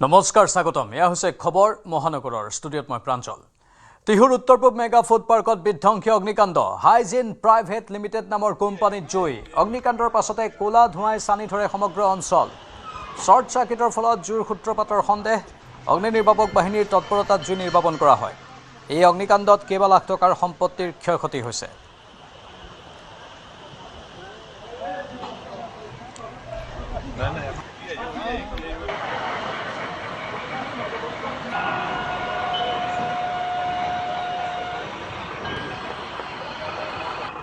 নমস্কাৰ স্বাগতম এয়া হৈছে খবৰ মহানগৰৰ ষ্টুডিঅ'ত মই প্ৰাঞ্জল তিহুৰ উত্তৰ পূব মেগা ফুড পাৰ্কত বিধ্বংসী অগ্নিকাণ্ড হাইজিন প্ৰাইভেট লিমিটেড নামৰ কোম্পানীত জুই অগ্নিকাণ্ডৰ পাছতে কোলা ধোঁৱাই সানি ধৰে সমগ্ৰ অঞ্চল শৰ্ট সাৰ্কিটৰ ফলত জুইৰ সূত্ৰপাতৰ সন্দেহ অগ্নি নিৰ্বাপক বাহিনীৰ তৎপৰতাত জুই নিৰ্বাপন কৰা হয় এই অগ্নিকাণ্ডত কেইবা লাখ টকাৰ সম্পত্তিৰ ক্ষয়ক্ষতি হৈছে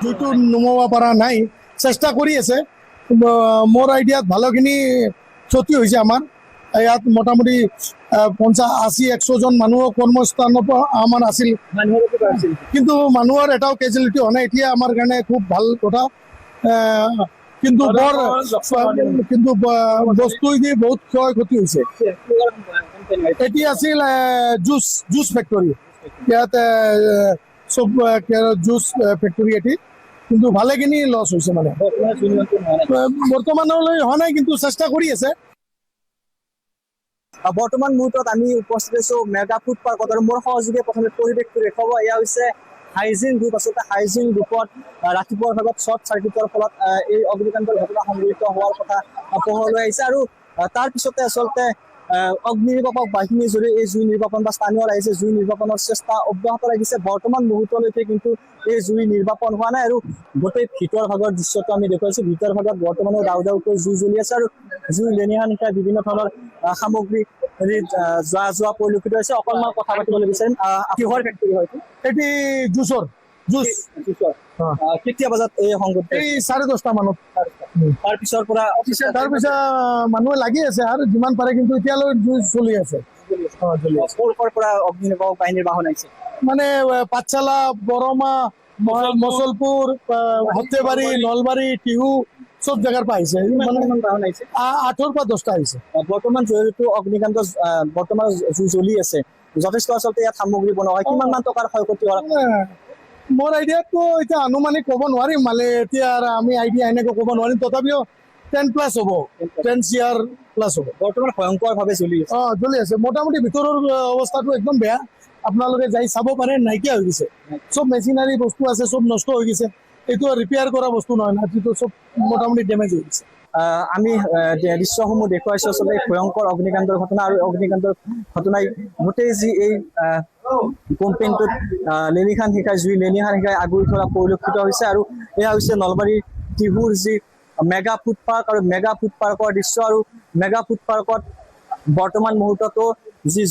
জুইটো নুমাব পৰা নাই চেষ্টা কৰি আছে মোৰ আইডিয়াত ভালখিনি ক্ষতি হৈছে আমাৰ ইয়াত মোটামুটি 50-80-100 জন মানুহ কৰ্মস্থানৰ আমাৰ আছিল কিন্তু মানুহৰ এটাও কেজুৱেলিটি হোৱা নাই এতিয়া আমাৰ কাৰণে খুব ভাল কথা কিন্তু বস্তু দি বহুত ক্ষয়ক্ষতি হৈছে এটি আছিল জুচ ফেক্টৰী ইয়াত সব জুচ ফেক্টৰী এটি কিন্তু ভালেখিনি লছ হৈছে মানে বৰ্তমানলৈ হোৱা নাই কিন্তু চেষ্টা কৰি আছে বৰ্তমান মুহূৰ্তত আমি উপস্থিত আছো মেগা ফুড পাৰ্কত আৰু মোৰ সহযোগী প্ৰথমে পৰিৱেশটো দেখুৱাব এয়া হৈছে হাইজিন গ্ৰুপ আচলতে হাইজিন গ্ৰুপত ৰাতিপুৱাৰ ভাগত শ্বৰ্ট চাৰ্কিটৰ ফলত এই অগ্নিকাণ্ডৰ ঘটনা সংঘটিত হোৱাৰ কথা পোহৰলৈ আহিছে আৰু তাৰ পিছতে আচলতে অগ্নি নিৰ্বাপক বাহিনীৰ জৰিয়তে এই জুই নিৰ্বাপন বা স্থানীয় ৰাইজে জুই নিৰ্বাপনৰ চেষ্টা অব্যাহত ৰাখিছে বৰ্তমান মুহূৰ্তলৈকে কিন্তু এই জুই নিৰ্বাপন হোৱা নাই আৰু গোটেই ভিতৰ ভাগৰ দৃশ্যটো আমি দেখুৱাইছো ভিতৰ ভাগত বৰ্তমানো ডাউ ডাউকৈ জুই জ্বলি আছে আৰু জুই লেনিহা নিশা বিভিন্ন ধৰণৰ সামগ্ৰী যোৱা পৰিলক্ষিত হৈছে অকণমান কথা পাতিবলৈ বিচাৰিম কিহৰ ফেক্টৰী হয়তো এটি জুচৰ কেতিয়া বজাত এই সংঘটিত এই 10:30 মানত তাৰপিছৰ পৰা তাৰপিছত মানুহে লাগি আছে আৰু যিমান পাৰে কিন্তু এতিয়ালৈ জুই চলি আছে ক'ৰ পৰা অগ্নি নিৰ্বাপক বাহিনীৰ বাহন আহিছে মানে পাঠশালা বৰমা মচলপুৰ সৰ্থেবাৰী নলবাৰী টিহু সব জায়গাৰ পৰা আহিছে বাহন আহিছে 8ৰ পৰা 10টা আহিছে বৰ্তমান যিহেতু অগ্নিকাণ্ড বৰ্তমান জুই জ্বলি আছে যথেষ্ট আচলতে ইয়াত সামগ্ৰী বনোৱা হয় কিমান মান টকাৰ ক্ষয়ক্ষতি হোৱা মোৰ আইডিয়াটো এতিয়া আনুমানিক ক'ব নোৱাৰিম মানে এতিয়া আমি আইডিয়া এনেকৈ ক'ব নোৱাৰিম তথাপিও 10+ হ'ব 10 CR+ হ'ব বৰ্তমান ভয়ংকৰভাৱে জ্বলি আছে মোটামুটি ভিতৰৰ অৱস্থাটো একদম বেয়া আপোনালোকে যাই চাব পাৰে নাইকিয়া হৈ গৈছে চব মেচিনাৰী বস্তু আছে চব নষ্ট হৈ গৈছে এইটো ৰিপেয়াৰ কৰা বস্তু নহয় না এইটো চব মোটামুটি ডেমেজ হৈ গৈছে আমি দৃশ্যসমূহ দেখুৱাইছো আচলতে ভয়ংকৰ অগ্নিকাণ্ডৰ ঘটনা আৰু অগ্নিকাণ্ডৰ ঘটনাই গোটেই যি এই কোম্পানীটোত লেনিহান শিকাই জুই লেনিহান শিকাই আগুৰি থকা পৰিলক্ষিত হৈছে আৰু এয়া হৈছে নলবাৰীৰ টিহুৰ যি মেগা ফুড পাৰ্ক আৰু মেগা ফুড পাৰ্কৰ দৃশ্য আৰু মেগা ফুড পাৰ্কত বৰ্তমান মুহূৰ্ততো যি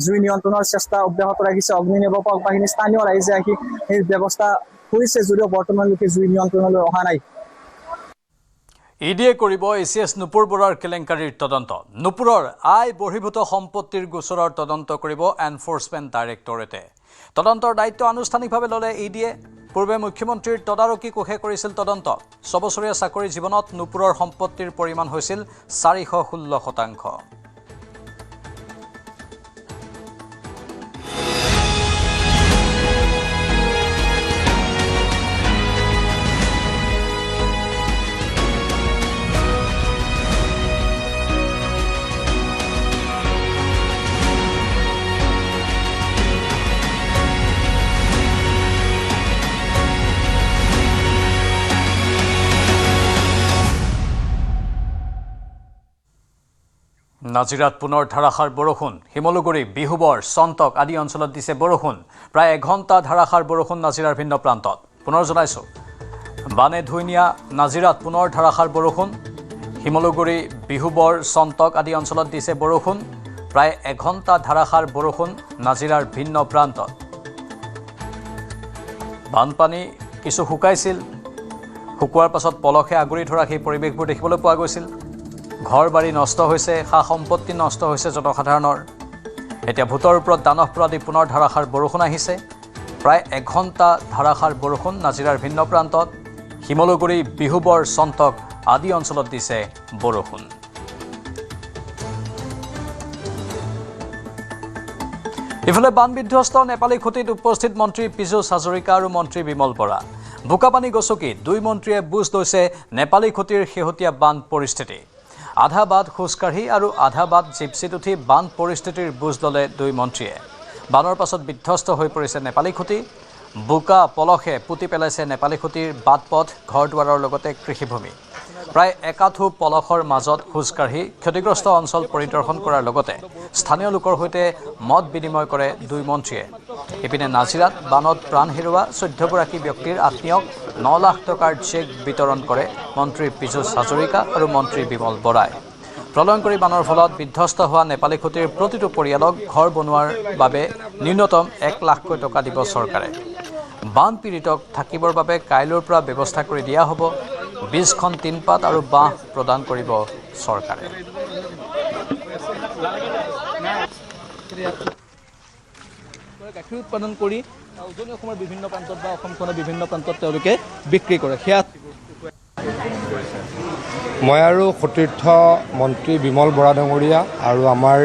জুই নিয়ন্ত্ৰণৰ চেষ্টা অব্যাহত ৰাখিছে অগ্নি নিৰ্বাপক বাহিনী স্থানীয় ৰাইজে আহি সেই ব্যৱস্থা কৰিছে যদিও বৰ্তমানলৈকে জুই নিয়ন্ত্ৰণলৈ অহা নাই ইডিয়ে কৰিব এচিএছ নুপুৰ বৰাৰ কেলেংকাৰীৰ তদন্ত নুপুৰৰ আয় বহিৰ্ভূত সম্পত্তিৰ গোচৰৰ তদন্ত কৰিব এনফোৰ্সমেণ্ট ডাইৰেক্টৰেটে তদন্তৰ দায়িত্ব আনুষ্ঠানিকভাৱে ল'লে ইডিয়ে পূৰ্বে মুখ্যমন্ত্ৰীৰ তদাৰকী কোষে কৰিছিল তদন্ত 6 বছৰীয়া চাকৰি জীৱনত নুপুৰৰ সম্পত্তিৰ পৰিমাণ হৈছিল 416%। নাজিৰাত পুনৰ ধাৰাসাৰ বৰষুণ হিমলুগুৰি বিহুবৰ চন্তক আদি অঞ্চলত দিছে বৰষুণ প্ৰায় এঘণ্টা ধাৰাসাৰ বৰষুণ নাজিৰাৰ ভিন্ন প্ৰান্তত পুনৰ জনাইছোঁ বানে ধুই নিয়া নাজিৰাত পুনৰ ধাৰাসাৰ বৰষুণ হিমলুগুৰি বিহুবৰ চন্তক আদি অঞ্চলত দিছে বৰষুণ প্ৰায় এঘণ্টা ধাৰাসাৰ বৰষুণ নাজিৰাৰ ভিন্ন প্ৰান্তত বানপানী কিছু শুকাইছিল শুকোৱাৰ পাছত পলসে আগুৰি ধৰা সেই পৰিৱেশবোৰ দেখিবলৈ পোৱা গৈছিল ঘৰ বাৰী নষ্ট হৈছে সা সম্পত্তি নষ্ট হৈছে জনসাধাৰণৰ এতিয়া ভূতৰ ওপৰত দানৱ প্ৰদি পুনৰ ধাৰাসাৰ বৰষুণ আহিছে প্ৰায় এঘণ্টা ধাৰাসাৰ বৰষুণ নাজিৰাৰ ভিন্ন প্ৰান্তত হিমলুগুৰি বিহুবৰ চন্তক আদি অঞ্চলত দিছে বৰষুণ ইফালে বানবিধ্বস্ত নেপালী খুঁটিত উপস্থিত মন্ত্ৰী পীযুষ হাজৰিকা আৰু মন্ত্ৰী বিমল বৰা বোকাপানী গছকি দুই মন্ত্ৰীয়ে বুজ লৈছে নেপালী খুঁটিৰ শেহতীয়া বান পৰিস্থিতি আধা বাট খোজকাঢ়ি আৰু আধা বাট জিপচিত উঠি বান পৰিস্থিতিৰ বুজ ল'লে দুই মন্ত্ৰীয়ে। বানৰ পাছত বিধ্বস্ত হৈ পৰিছে নেপালী খুঁটি। বোকা পলসে পুতি পেলাইছে নেপালী খুঁটিৰ বাট পথ, ঘৰ দুৱাৰৰ লগতে কৃষিভূমি। প্ৰায় একাঠু পলসৰ মাজত খোজকাঢ়ি ক্ষতিগ্ৰস্ত অঞ্চল পৰিদৰ্শন কৰাৰ লগতে স্থানীয় লোকৰ সৈতে মত বিনিময় কৰে দুই মন্ত্ৰীয়ে। ইপিনে নাজিৰাত বানত প্ৰাণ হেৰুওৱা 14গৰাকী ব্যক্তিৰ আত্মীয়ক 9 লাখ টকাৰ চেক বিতৰণ কৰে মন্ত্ৰী পীযুষ হাজৰিকা আৰু মন্ত্ৰী বিমল বৰাই। প্ৰলয়ংকৰী বানৰ ফলত বিধ্বস্ত হোৱা নেপালী খুঁটিৰ প্ৰতিটো পৰিয়ালক ঘৰ বনোৱাৰ বাবে ন্যূনতম 1 লাখকৈ টকা দিব চৰকাৰে। বান পীড়িতক থাকিবৰ বাবে কাইলৈৰ পৰা ব্যৱস্থা কৰি দিয়া হ'ব। 20খন টিনপাত আৰু বাঁহ প্ৰদান কৰিব চৰকাৰে। গাখীৰ উৎপাদন কৰি উজনি অসমৰ বিভিন্ন প্ৰান্তত বা অসমখনৰ বিভিন্ন প্ৰান্তত তেওঁলোকে বিক্ৰী কৰে। সেয়া মই আৰু সতীৰ্থ মন্ত্ৰী বিমল বৰা ডাঙৰীয়া আৰু আমাৰ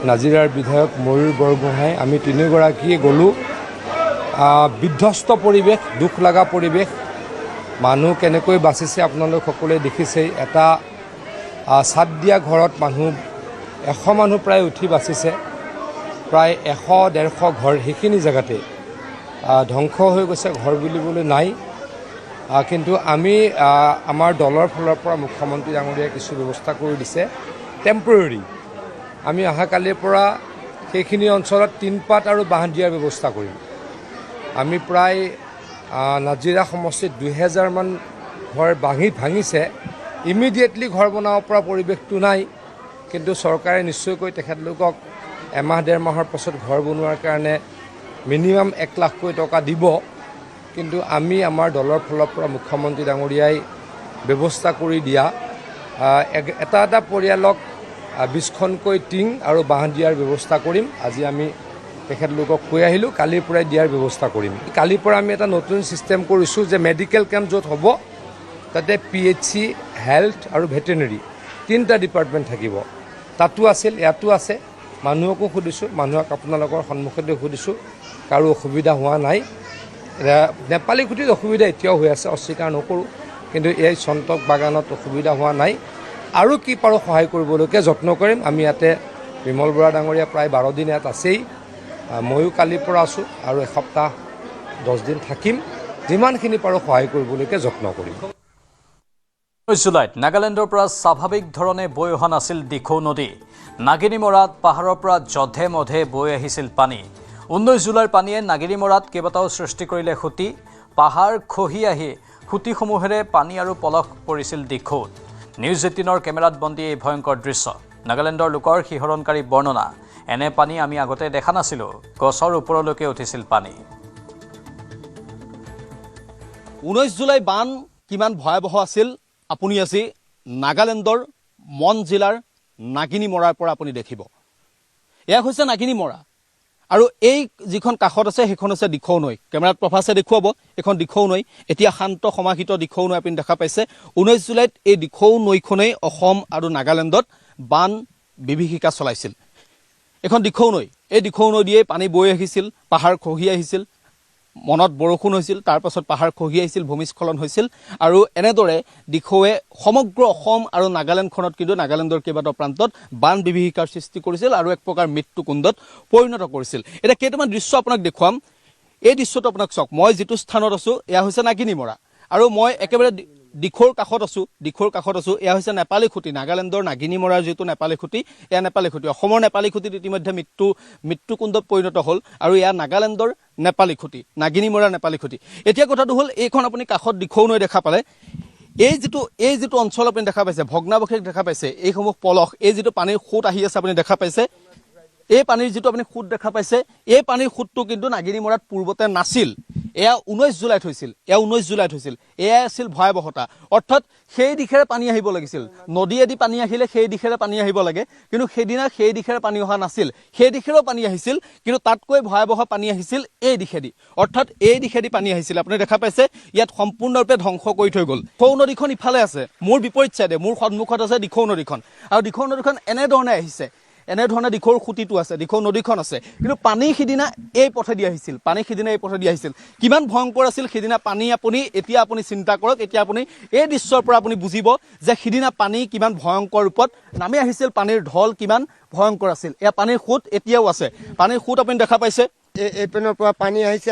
নাজিৰাৰ বিধায়ক ময়ূৰ বৰগোহাঁই আমি তিনিওগৰাকীয়ে গ'লোঁ। বিধ্বস্ত পৰিৱেশ, দুখ লগা পৰিৱেশ। মানুহ কেনেকৈ বাচিছে আপোনালোক সকলোৱে দেখিছেই। এটা ছাদ দিয়া ঘৰত মানুহ 100 মানুহ প্ৰায় উঠি বাচিছে। প্ৰায় 100-150 ঘৰ সেইখিনি জেগাতে ধ্বংস হৈ গৈছে, ঘৰ বুলিবলৈ নাই। কিন্তু আমি আমাৰ দলৰ ফালৰ পৰা মুখ্যমন্ত্ৰী ডাঙৰীয়াই কিছু ব্যৱস্থা কৰি দিছে টেম্পৰেৰী। আমি অহাকালিৰ পৰা সেইখিনি অঞ্চলত টিনপাত আৰু বাঁহ দিয়াৰ ব্যৱস্থা কৰিম। আমি প্ৰায় নাজিৰা সমষ্টিত 2000 মান ঘৰ ভাঙিছে। ইমিডিয়েটলি ঘৰ বনাব পৰা পৰিৱেশটো নাই, কিন্তু চৰকাৰে নিশ্চয়কৈ তেখেতলোকক এমাহ-1.5 মাহৰ পাছত ঘৰ বনোৱাৰ কাৰণে মিনিমাম 1 লাখকৈ টকা দিব। কিন্তু আমি আমাৰ দলৰ ফালৰ পৰা মুখ্যমন্ত্ৰী ডাঙৰীয়াই ব্যৱস্থা কৰি দিয়া এটা এটা পৰিয়ালক 20খনকৈ টিং আৰু বাঁহ দিয়াৰ ব্যৱস্থা কৰিম। আজি আমি তেখেতলোকক কৈ আহিলোঁ, কালিৰ পৰাই দিয়াৰ ব্যৱস্থা কৰিম। কালিৰ পৰা আমি এটা নতুন ছিষ্টেম কৰিছোঁ যে মেডিকেল কেম্প য'ত হ'ব তাতে PHC, হেল্থ আৰু ভেটেনেৰী 3টা ডিপাৰ্টমেণ্ট থাকিব। তাতো আছিল, ইয়াতো আছে। মানুহকো সুধিছোঁ, মানুহক আপোনালোকৰ সন্মুখতে সুধিছোঁ, কাৰো অসুবিধা হোৱা নাই। নেপালী খুঁটিত অসুবিধা এতিয়াও হৈ আছে, অস্বীকাৰ নকৰোঁ, কিন্তু এই চন্তক বাগানত অসুবিধা হোৱা নাই। আৰু কি পাৰোঁ সহায় কৰিবলৈকে যত্ন কৰিম। আমি ইয়াতে বিমল বৰা ডাঙৰীয়া প্ৰায় 12 দিন ইয়াত আছেই। ময়ো কালিৰ পৰা আছোঁ আৰু এসপ্তাহ 10 দিন থাকিম। যিমানখিনি পাৰোঁ সহায় কৰিবলৈকে যত্ন কৰিম। 19 জুলাইত নাগালেণ্ডৰ পৰা স্বাভাৱিক ধৰণে বৈ অহা নাছিল দিখৌ নদী। নাগিনীমৰাত পাহাৰৰ পৰা যধে মধে বৈ আহিছিল পানী। 19 জুলাইৰ পানীয়ে নাগিনীমৰাত কেইবাটাও সৃষ্টি কৰিলে খুঁটি। পাহাৰ খহি আহি খুঁটিসমূহেৰে পানী আৰু পলস পৰিছিল দিখৌত। নিউজ 18ৰ কেমেৰাত বন্দী এই ভয়ংকৰ দৃশ্য। নাগালেণ্ডৰ লোকৰ শিহৰণকাৰী বৰ্ণনা। এনে পানী আমি আগতে দেখা নাছিলোঁ। গছৰ ওপৰলৈকে উঠিছিল পানী। 19 জুলাই বান কিমান ভয়াৱহ আছিল আপুনি আজি নাগালেণ্ডৰ মন জিলাৰ নাগিনীমৰাৰ পৰা আপুনি দেখিব। এয়া হৈছে নাগিনীমৰা আৰু এই যিখন কাষত আছে সেইখন হৈছে দিখৌ নৈ। কেমেৰাত প্ৰভাসে দেখুৱাব, এইখন দিখৌ নৈ। এতিয়া শান্ত সমাহিত দিখৌ নৈ আপুনি দেখা পাইছে। 19 জুলাইত এই দিখৌ নৈখনেই অসম আৰু নাগালেণ্ডত বান বিভীষিকা চলাইছিল। এখন দিখৌ নৈ, এই দিখৌ নৈ দিয়েই পানী বৈ আহিছিল, পাহাৰ খহি আহিছিল, মনত বৰষুণ হৈছিল, তাৰ পাছত পাহাৰ খহি আহিছিল, ভূমিস্খলন হৈছিল। আৰু এনেদৰে দিখৌৱে সমগ্ৰ অসম আৰু নাগালেণ্ডখনত কিন্তু নাগালেণ্ডৰ কেইবাটাও প্ৰান্তত বান বিভীষিকাৰ সৃষ্টি কৰিছিল আৰু এক প্ৰকাৰ মৃত্যুকুণ্ডত পৰিণত কৰিছিল। এতিয়া কেইটামান দৃশ্য আপোনাক দেখুৱাম। এই দৃশ্যটো আপোনাক চাওক। মই যিটো স্থানত আছোঁ এয়া হৈছে নাগিনীমৰা আৰু মই একেবাৰে দিখৌৰ কাষত আছোঁ। এয়া হৈছে নেপালী খুঁটি। নাগালেণ্ডৰ নাগিনীমৰাৰ যিটো নেপালী খুঁটি, এয়া নেপালী খুঁটি। অসমৰ নেপালী খুঁটিত ইতিমধ্যে মৃত্যুকুণ্ডত পৰিণত হ'ল আৰু এয়া নাগালেণ্ডৰ নেপালী খুঁটি, নাগিনীমৰাৰ নেপালী খুঁটি। এতিয়া কথাটো হ'ল, এইখন আপুনি কাষত দিখৌ নৈ দেখা পালে। এই যিটো অঞ্চল আপুনি দেখা পাইছে, ভগ্নাৱশেষ দেখা পাইছে, এইসমূহ পলস, এই যিটো পানীৰ সোঁত আহি আছে আপুনি দেখা পাইছে, এই পানীৰ যিটো আপুনি সোঁত দেখা পাইছে, এই পানীৰ সোঁতটো কিন্তু নাগিনীমৰাত পূৰ্বতে নাছিল। এয়া 19 জুলাইত হৈছিল। এয়াই আছিল ভয়াৱহতা। অৰ্থাৎ সেই দিশেৰে পানী আহিব লাগিছিল। নদীয়েদি পানী আহিলে সেই দিশেৰে পানী আহিব লাগে, কিন্তু সেইদিনা সেই দিশেৰে পানী অহা নাছিল। সেই দিশেৰেও পানী আহিছিল, কিন্তু তাতকৈ ভয়াৱহ পানী আহিছিল এই দিশেদি। অৰ্থাৎ এই দিশেদি পানী আহিছিল। আপুনি দেখা পাইছে ইয়াত সম্পূৰ্ণৰূপে ধ্বংস কৰি থৈ গ'ল। দিখৌ নদীখন ইফালে আছে, মোৰ বিপৰীত চাইডে, মোৰ সন্মুখত আছে দিখৌ নদীখন। আৰু দিখৌ নদীখন এনেধৰণে আহিছে। এনেধৰণে দিখৌৰ খুঁটিটো আছে, দিখৌ নদীখন আছে, কিন্তু পানী সিদিনা এই পথেদি আহিছিল, কিমান ভয়ংকৰ আছিল সিদিনা পানী। এতিয়া আপুনি চিন্তা কৰক, এতিয়া আপুনি এই দৃশ্যৰ পৰা আপুনি বুজিব যে সিদিনা পানী কিমান ভয়ংকৰ ৰূপত নামি আহিছিল, পানীৰ ঢল কিমান ভয়ংকৰ আছিল। এয়া পানীৰ সোঁত এতিয়াও আছে, পানীৰ সোঁত আপুনি দেখা পাইছে। এইপিনৰ পৰা পানী আহিছে,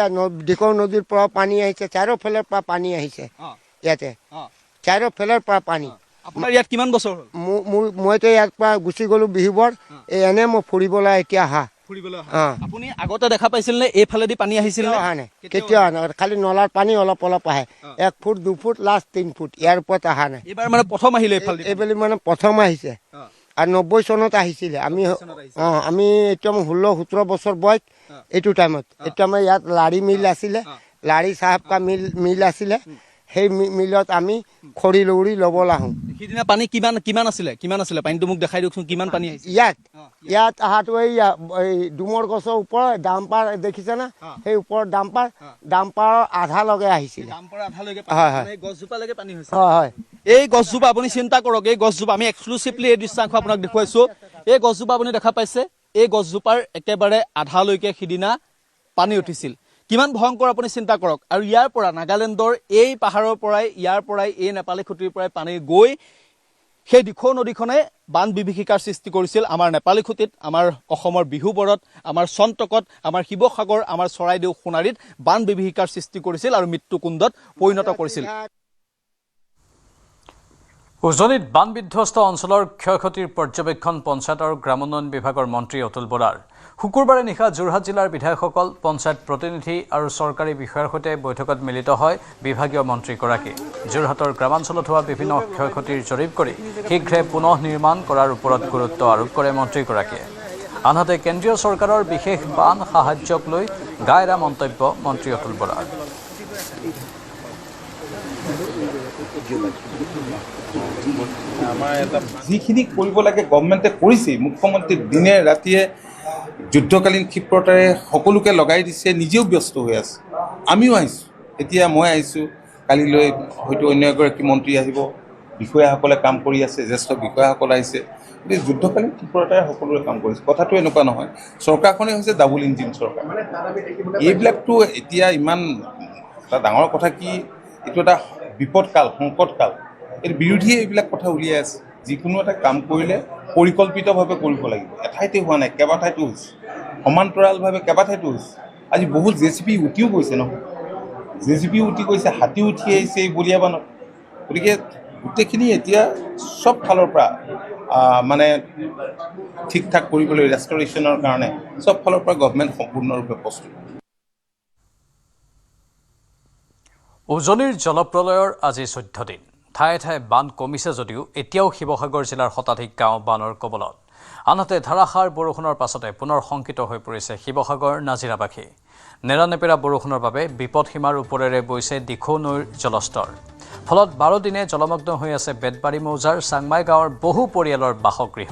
দিখৌ নদীৰ পৰা পানী আহিছে, চাৰিওফালৰ পৰা পানী আহিছে ইয়াতে, চাৰিওফালৰ পৰা পানী। আপোনাৰ ইয়াত কিমান বছৰ হ'ল? মইতো ইয়াৰ পৰা গুচি গ'লো বিহুবৰ, এনে মই ফুৰিবলৈ এতিয়া আহা। আপুনি আগতে দেখা পাইছিল নে এইফালেদি পানী আহিছিল? অহা নাই, কেতিয়াও অহা নাই, খালি নলাৰ পানী অলপ অলপ আহে, 1 ফুট 2 ফুট লাষ্ট 3 ফুট, ইয়াৰ ওপৰত অহা নাই। এইবাৰ মানে প্ৰথম আহিলে এইবেলি মানে প্ৰথম আহিছে, আৰু 90 চনত আহিছিলে। আমি এতিয়া 16-17 বছৰ বয়স এইটো টাইমত। এতিয়া আমাৰ ইয়াত লাৰি মিল আছিলে, লাৰি চাহাব কা মিল আছিলে, সেই মিলত আমি খৰি লৰি ল'বলৈ আহোঁ। সিদিনা পানী কিমান আছিলে? পানীটো মোক দেখাই দিয়কচোন, কিমান পানী আহিছে ইয়াত অহাটো এই ডুমৰ গছৰ ওপৰত ডাম্পাৰ দেখিছে না, সেই ওপৰত ডাম্পাৰৰ আধা লগে আহিছিলে। হয়, এই গছজোপা আপুনি চিন্তা কৰক, এই গছজোপা আমি এক্সক্লুচিভলি এই দৃশ্যাংশ আপোনাক দেখুৱাইছো। এই গছজোপা আপুনি দেখা পাইছে, এই গছজোপাৰ একেবাৰে আধালৈকে সিদিনা পানী উঠিছিল। কিমান ভয়ংকৰ আপুনি চিন্তা কৰক। আৰু ইয়াৰ পৰা নাগালেণ্ডৰ এই পাহাৰৰ পৰাই, এই নেপালী খুঁটিৰ পৰাই পানী গৈ সেই দিখৌ নদীখনে বান বিভীষিকাৰ সৃষ্টি কৰিছিল আমাৰ নেপালী খুঁটিত, আমাৰ অসমৰ বিহুবৰত, আমাৰ চন্তকত, আমাৰ শিৱসাগৰ, আমাৰ চৰাইদেউ সোণাৰীত বান বিভীষিকাৰ সৃষ্টি কৰিছিল আৰু মৃত্যুকুণ্ডত পৰিণত কৰিছিল। উজনিত বান বিধ্বস্ত অঞ্চলৰ ক্ষয় ক্ষতিৰ পৰ্যবেক্ষণ পঞ্চায়ত আৰু গ্ৰামোন্নয়ন বিভাগৰ মন্ত্ৰী অতুল বৰাৰ। শুকুৰবাৰে নিশা যোৰহাট জিলাৰ বিধায়কসকল, পঞ্চায়ত প্ৰতিনিধি আৰু চৰকাৰী বিষয়াৰ সৈতে বৈঠকত মিলিত হয় বিভাগীয় মন্ত্ৰীগৰাকী। যোৰহাটৰ গ্ৰামাঞ্চলত হোৱা বিভিন্ন ক্ষয় ক্ষতিৰ জৰীপ কৰি শীঘ্ৰে পুনঃ নিৰ্মাণ কৰাৰ ওপৰত গুৰুত্ব আৰোপ কৰে মন্ত্ৰীগৰাকীয়ে। আনহাতে কেন্দ্ৰীয় চৰকাৰৰ বিশেষ বান সাহায্যক লৈ গায়ৰা মন্তব্য মন্ত্ৰী অতুল বৰাৰ। যিখিনি কৰিব লাগে গভৰ্ণমেণ্টে কৰিছেই। মুখ্যমন্ত্ৰী দিনে ৰাতিয়ে যুদ্ধকালীন ক্ষিপ্ৰতাৰে সকলোকে লগাই দিছে, নিজেও ব্যস্ত হৈ আছে। আমিও আহিছোঁ, এতিয়া মই আহিছোঁ, কালিলৈ হয়তো অন্য এগৰাকী মন্ত্ৰী আহিব, বিষয়াসকলে কাম কৰি আছে, জ্যেষ্ঠ বিষয়াসকল আহিছে। গতিকে যুদ্ধকালীন ক্ষিপ্ৰতাৰে সকলোৰে কাম কৰিছে। কথাটো এনেকুৱা নহয়, চৰকাৰখনেই হৈছে ডাবল ইঞ্জিন চৰকাৰ। এইবিলাকতো এতিয়া ইমান এটা ডাঙৰ কথা কি, এইটো এটা বিপদকাল, সংকটকাল। এই বিৰোধীয়ে এইবিলাক কথা উলিয়াই আছে। যিকোনো এটা কাম কৰিলে পৰিকল্পিতভাৱে কৰিব লাগিব। এঠাইতে হোৱা নাই, কেইবাঠাইতো হৈছে, সমান্তৰালভাৱে কেইবাঠাইতো হৈছে। আজি বহুত JCB উঠিও গৈছে নহয়, JCB উঠি গৈছে, হাতী উঠি আহিছে এই বলিয়াবানত। গতিকে গোটেইখিনি এতিয়া চব ফালৰ পৰা মানে ঠিক ঠাক কৰিবলৈ, ৰেষ্টৰেশ্যনৰ কাৰণে চব ফালৰ পৰা গভৰ্ণমেণ্ট সম্পূৰ্ণৰূপে প্ৰস্তুত। উজনিৰ জলপ্ৰলয়ৰ আজি 14 দিন। ঠায়ে ঠায়ে বান কমিছে যদিও এতিয়াও শিৱসাগৰ জিলাৰ শতাধিক গাঁও বানৰ কবলত। আনহাতে ধাৰাসাৰ বৰষুণৰ পাছতে পুনৰ শংকিত হৈ পৰিছে শিৱসাগৰ নাজিৰাবাসী। নেৰানেপেৰা বৰষুণৰ বাবে বিপদসীমাৰ ওপৰেৰে বৈছে দিখৌ নৈৰ জলস্তৰ। ফলত 12 দিনে জলমগ্ন হৈ আছে বেতবাৰী মৌজাৰ চাংমাই গাঁৱৰ বহু পৰিয়ালৰ বাসগৃহ।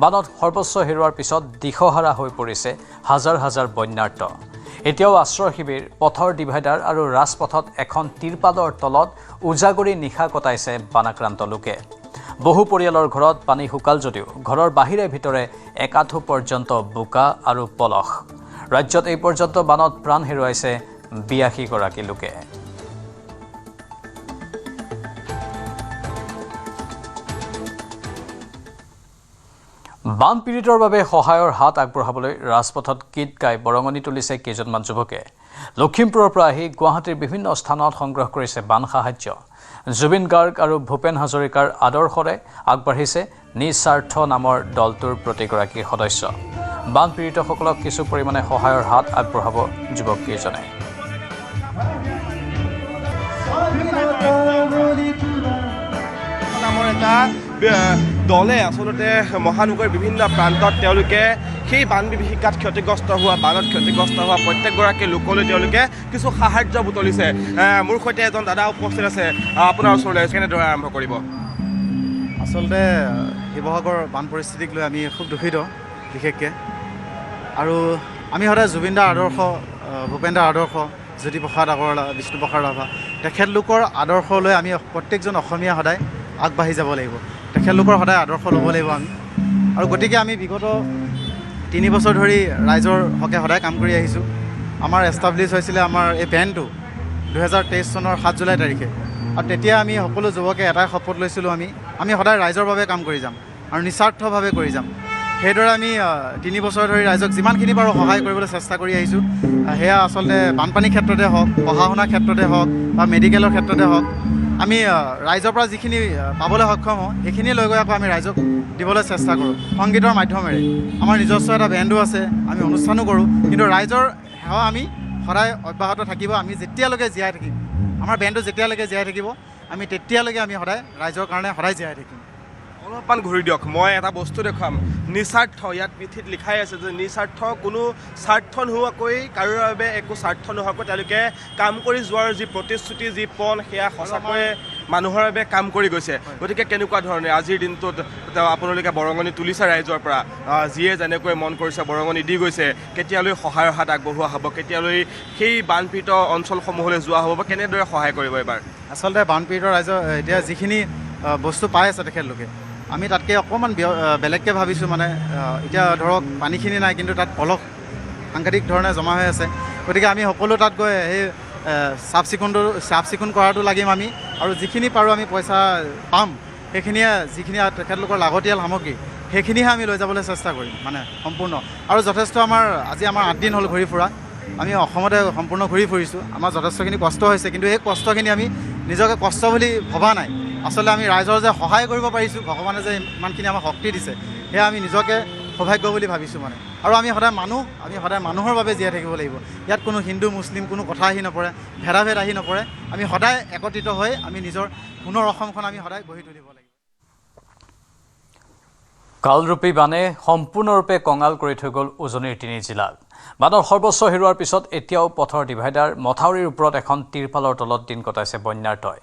বানত সৰ্বস্ব হেৰুৱাৰ পিছত দিশহাৰা হৈ পৰিছে হাজাৰ হাজাৰ বন্যাৰ্ত। এতিয়াও আশ্ৰয় শিবিৰ, পথৰ ডিভাইডাৰ আৰু ৰাজপথত এখন তিৰপালৰ তলত উজাগৰি নিশা কটাইছে বানাক্ৰান্ত লোকে। বহু পৰিয়ালৰ ঘৰত পানী শুকাল যদিও ঘৰৰ বাহিৰে ভিতৰে একাঠু পৰ্যন্ত বোকা আৰু পলস। ৰাজ্যত এই পৰ্যন্ত বানত প্ৰাণ হেৰুৱাইছে 82 গৰাকী লোকে। বান পীড়িতৰ বাবে সহায়ৰ হাত আগবঢ়াবলৈ ৰাজপথত গীত গাই বৰঙণি তুলিছে কেইজনমান যুৱকে। লখিমপুৰৰ পৰা আহি গুৱাহাটীৰ বিভিন্ন স্থানত সংগ্ৰহ কৰিছে বান সাহায্য। জুবিন গাৰ্গ আৰু ভূপেন হাজৰিকাৰ আদৰ্শৰে আগবাঢ়িছে নিস্বাৰ্থ নামৰ দলটোৰ প্ৰতিগৰাকী সদস্য। বান পীড়িতসকলক কিছু পৰিমাণে সহায়ৰ হাত আগবঢ়াব যুৱককেইজনে। নামৰ এটা দলে আচলতে মহানগৰীৰ বিভিন্ন প্ৰান্তত তেওঁলোকে সেই বান বিভীষিকাত ক্ষতিগ্ৰস্ত হোৱা, বানত ক্ষতিগ্ৰস্ত হোৱা প্ৰত্যেকগৰাকী লোকলৈ তেওঁলোকে কিছু সাহায্য বুটলিছে। মোৰ সৈতে এজন দাদা উপস্থিত আছে, আপোনাৰ ওচৰলৈ কেনেদৰে আৰম্ভ কৰিব? আচলতে শিৱসাগৰ বান পৰিস্থিতিক লৈ আমি খুব দুখিত বিশেষকৈ। আৰু আমি সদায় জুবিনদাৰ আদৰ্শ, ভূপেনদাৰ আদৰ্শ, জ্যোতিপ্ৰসাদ আগৰৱালা, বিষ্ণুপ্ৰসাদ ৰাভা, তেখেতলোকৰ আদৰ্শ লৈ আমি প্ৰত্যেকজন অসমীয়া সদায় আগবাঢ়ি যাব লাগিব। তেখেতলোকৰ সদায় আদৰ্শ ল'ব লাগিব আমি। আৰু গতিকে আমি বিগত 3 বছৰ ধৰি ৰাইজৰ হকে সদায় কাম কৰি আহিছোঁ। আমাৰ এষ্টাব্লিছ হৈছিলে আমাৰ এই বেণ্ডটো 2023 চনৰ 7 জুলাই তাৰিখে। আৰু তেতিয়া আমি সকলো যুৱকে এটাই শপত লৈছিলোঁ, আমি সদায় ৰাইজৰ বাবে কাম কৰি যাম আৰু নিস্বাৰ্থভাৱে কৰি যাম। সেইদৰে আমি 3 বছৰ ধৰি ৰাইজক যিমানখিনি পাৰোঁ সহায় কৰিবলৈ চেষ্টা কৰি আহিছোঁ। সেয়া আচলতে বানপানীৰ ক্ষেত্ৰতে হওক, পঢ়া শুনাৰ ক্ষেত্ৰতে হওক বা মেডিকেলৰ ক্ষেত্ৰতে হওক, আমি ৰাইজৰ পৰা যিখিনি পাবলৈ সক্ষম হওঁ সেইখিনি লৈ গৈ আকৌ আমি ৰাইজক দিবলৈ চেষ্টা কৰোঁ। সংগীতৰ মাধ্যমেৰে আমাৰ নিজস্ব এটা বেণ্ডো আছে, আমি অনুষ্ঠানো কৰোঁ, কিন্তু ৰাইজৰ সেৱা আমি সদায় অব্যাহত থাকিব। আমি যেতিয়ালৈকে জীয়াই থাকিম, আমাৰ বেণ্ডটো যেতিয়ালৈকে জীয়াই থাকিব, আমি তেতিয়ালৈকে আমি সদায় ৰাইজৰ কাৰণে সদায় জীয়াই থাকিম। অলপমান ঘূৰি দিয়ক, মই এটা বস্তু দেখুৱাম। নিস্বাৰ্থ, ইয়াত পিঠিত লিখাই আছে যে নিস্বাৰ্থ, কোনো স্বাৰ্থ নোহোৱাকৈ, কাৰোৰ বাবে একো স্বাৰ্থ নোহোৱাকৈ তেওঁলোকে কাম কৰি যোৱাৰ যি প্ৰতিশ্ৰুতি, যি পণ, সেয়া সঁচাকৈয়ে মানুহৰ বাবে কাম কৰি গৈছে। গতিকে কেনেকুৱা ধৰণে আজিৰ দিনটোত আপোনালোকে বৰঙণি তুলিছে ৰাইজৰ পৰা, যিয়ে যেনেকৈ মন কৰিছে বৰঙণি দি গৈছে, কেতিয়ালৈ সহায়ৰ হাত আগবঢ়োৱা হ'ব, কেতিয়ালৈ সেই বানপীড়িত অঞ্চলসমূহলৈ যোৱা হ'ব বা কেনেদৰে সহায় কৰিব এবাৰ? আচলতে বানপীড়িত ৰাইজৰ এতিয়া যিখিনি বস্তু পাই আছে তেখেতলোকে, আমি তাতকৈ অকণমান বেলেগকৈ ভাবিছোঁ। মানে এতিয়া ধৰক পানীখিনি নাই, কিন্তু তাত পলস সাংঘাতিক ধৰণে জমা হৈ আছে। গতিকে আমি সকলো তাত গৈ সেই চাফ চিকুণ কৰাটো লাগিম আমি, আৰু যিখিনি পাৰোঁ আমি পইচা পাম সেইখিনিয়ে, যিখিনি তেখেতলোকৰ লাগতিয়াল সামগ্ৰী সেইখিনিহে আমি লৈ যাবলৈ চেষ্টা কৰিম, মানে সম্পূৰ্ণ। আৰু যথেষ্ট আমাৰ 8 দিন হ'ল ঘূৰি ফুৰা, আমি অসমতে সম্পূৰ্ণ ঘূৰি ফুৰিছোঁ। আমাৰ যথেষ্টখিনি কষ্ট হৈছে, কিন্তু সেই কষ্টখিনি আমি নিজকে কষ্ট বুলি ভবা নাই। আচলতে আমি ৰাইজৰ যে সহায় কৰিব পাৰিছোঁ, ভগৱানে যে ইমানখিনি আমাক শক্তি দিছে, সেয়া আমি নিজকে সৌভাগ্য বুলি ভাবিছোঁ মানে। আৰু আমি সদায় মানুহৰ বাবে জীয়াই থাকিব লাগিব। ইয়াত কোনো হিন্দু মুছলিম কোনো কথা আহি নপৰে, ভেদাভেদ আহি নপৰে। আমি সদায় একত্ৰিত হৈ আমি নিজৰ পুনৰ অসমখন আমি সদায় গঢ়ি তুলিব লাগিব। কালৰূপী বানে সম্পূৰ্ণৰূপে কঙাল কৰি থৈ গ'ল উজনিৰ 3 জিলাত। বানৰ সৰ্বস্ব হেৰুৱাৰ পিছত এতিয়াও পথৰ ডিভাইডাৰ, মথাউৰিৰ ওপৰত এখন তিৰপালৰ তলত দিন কটাইছে বন্যাৰ্তই।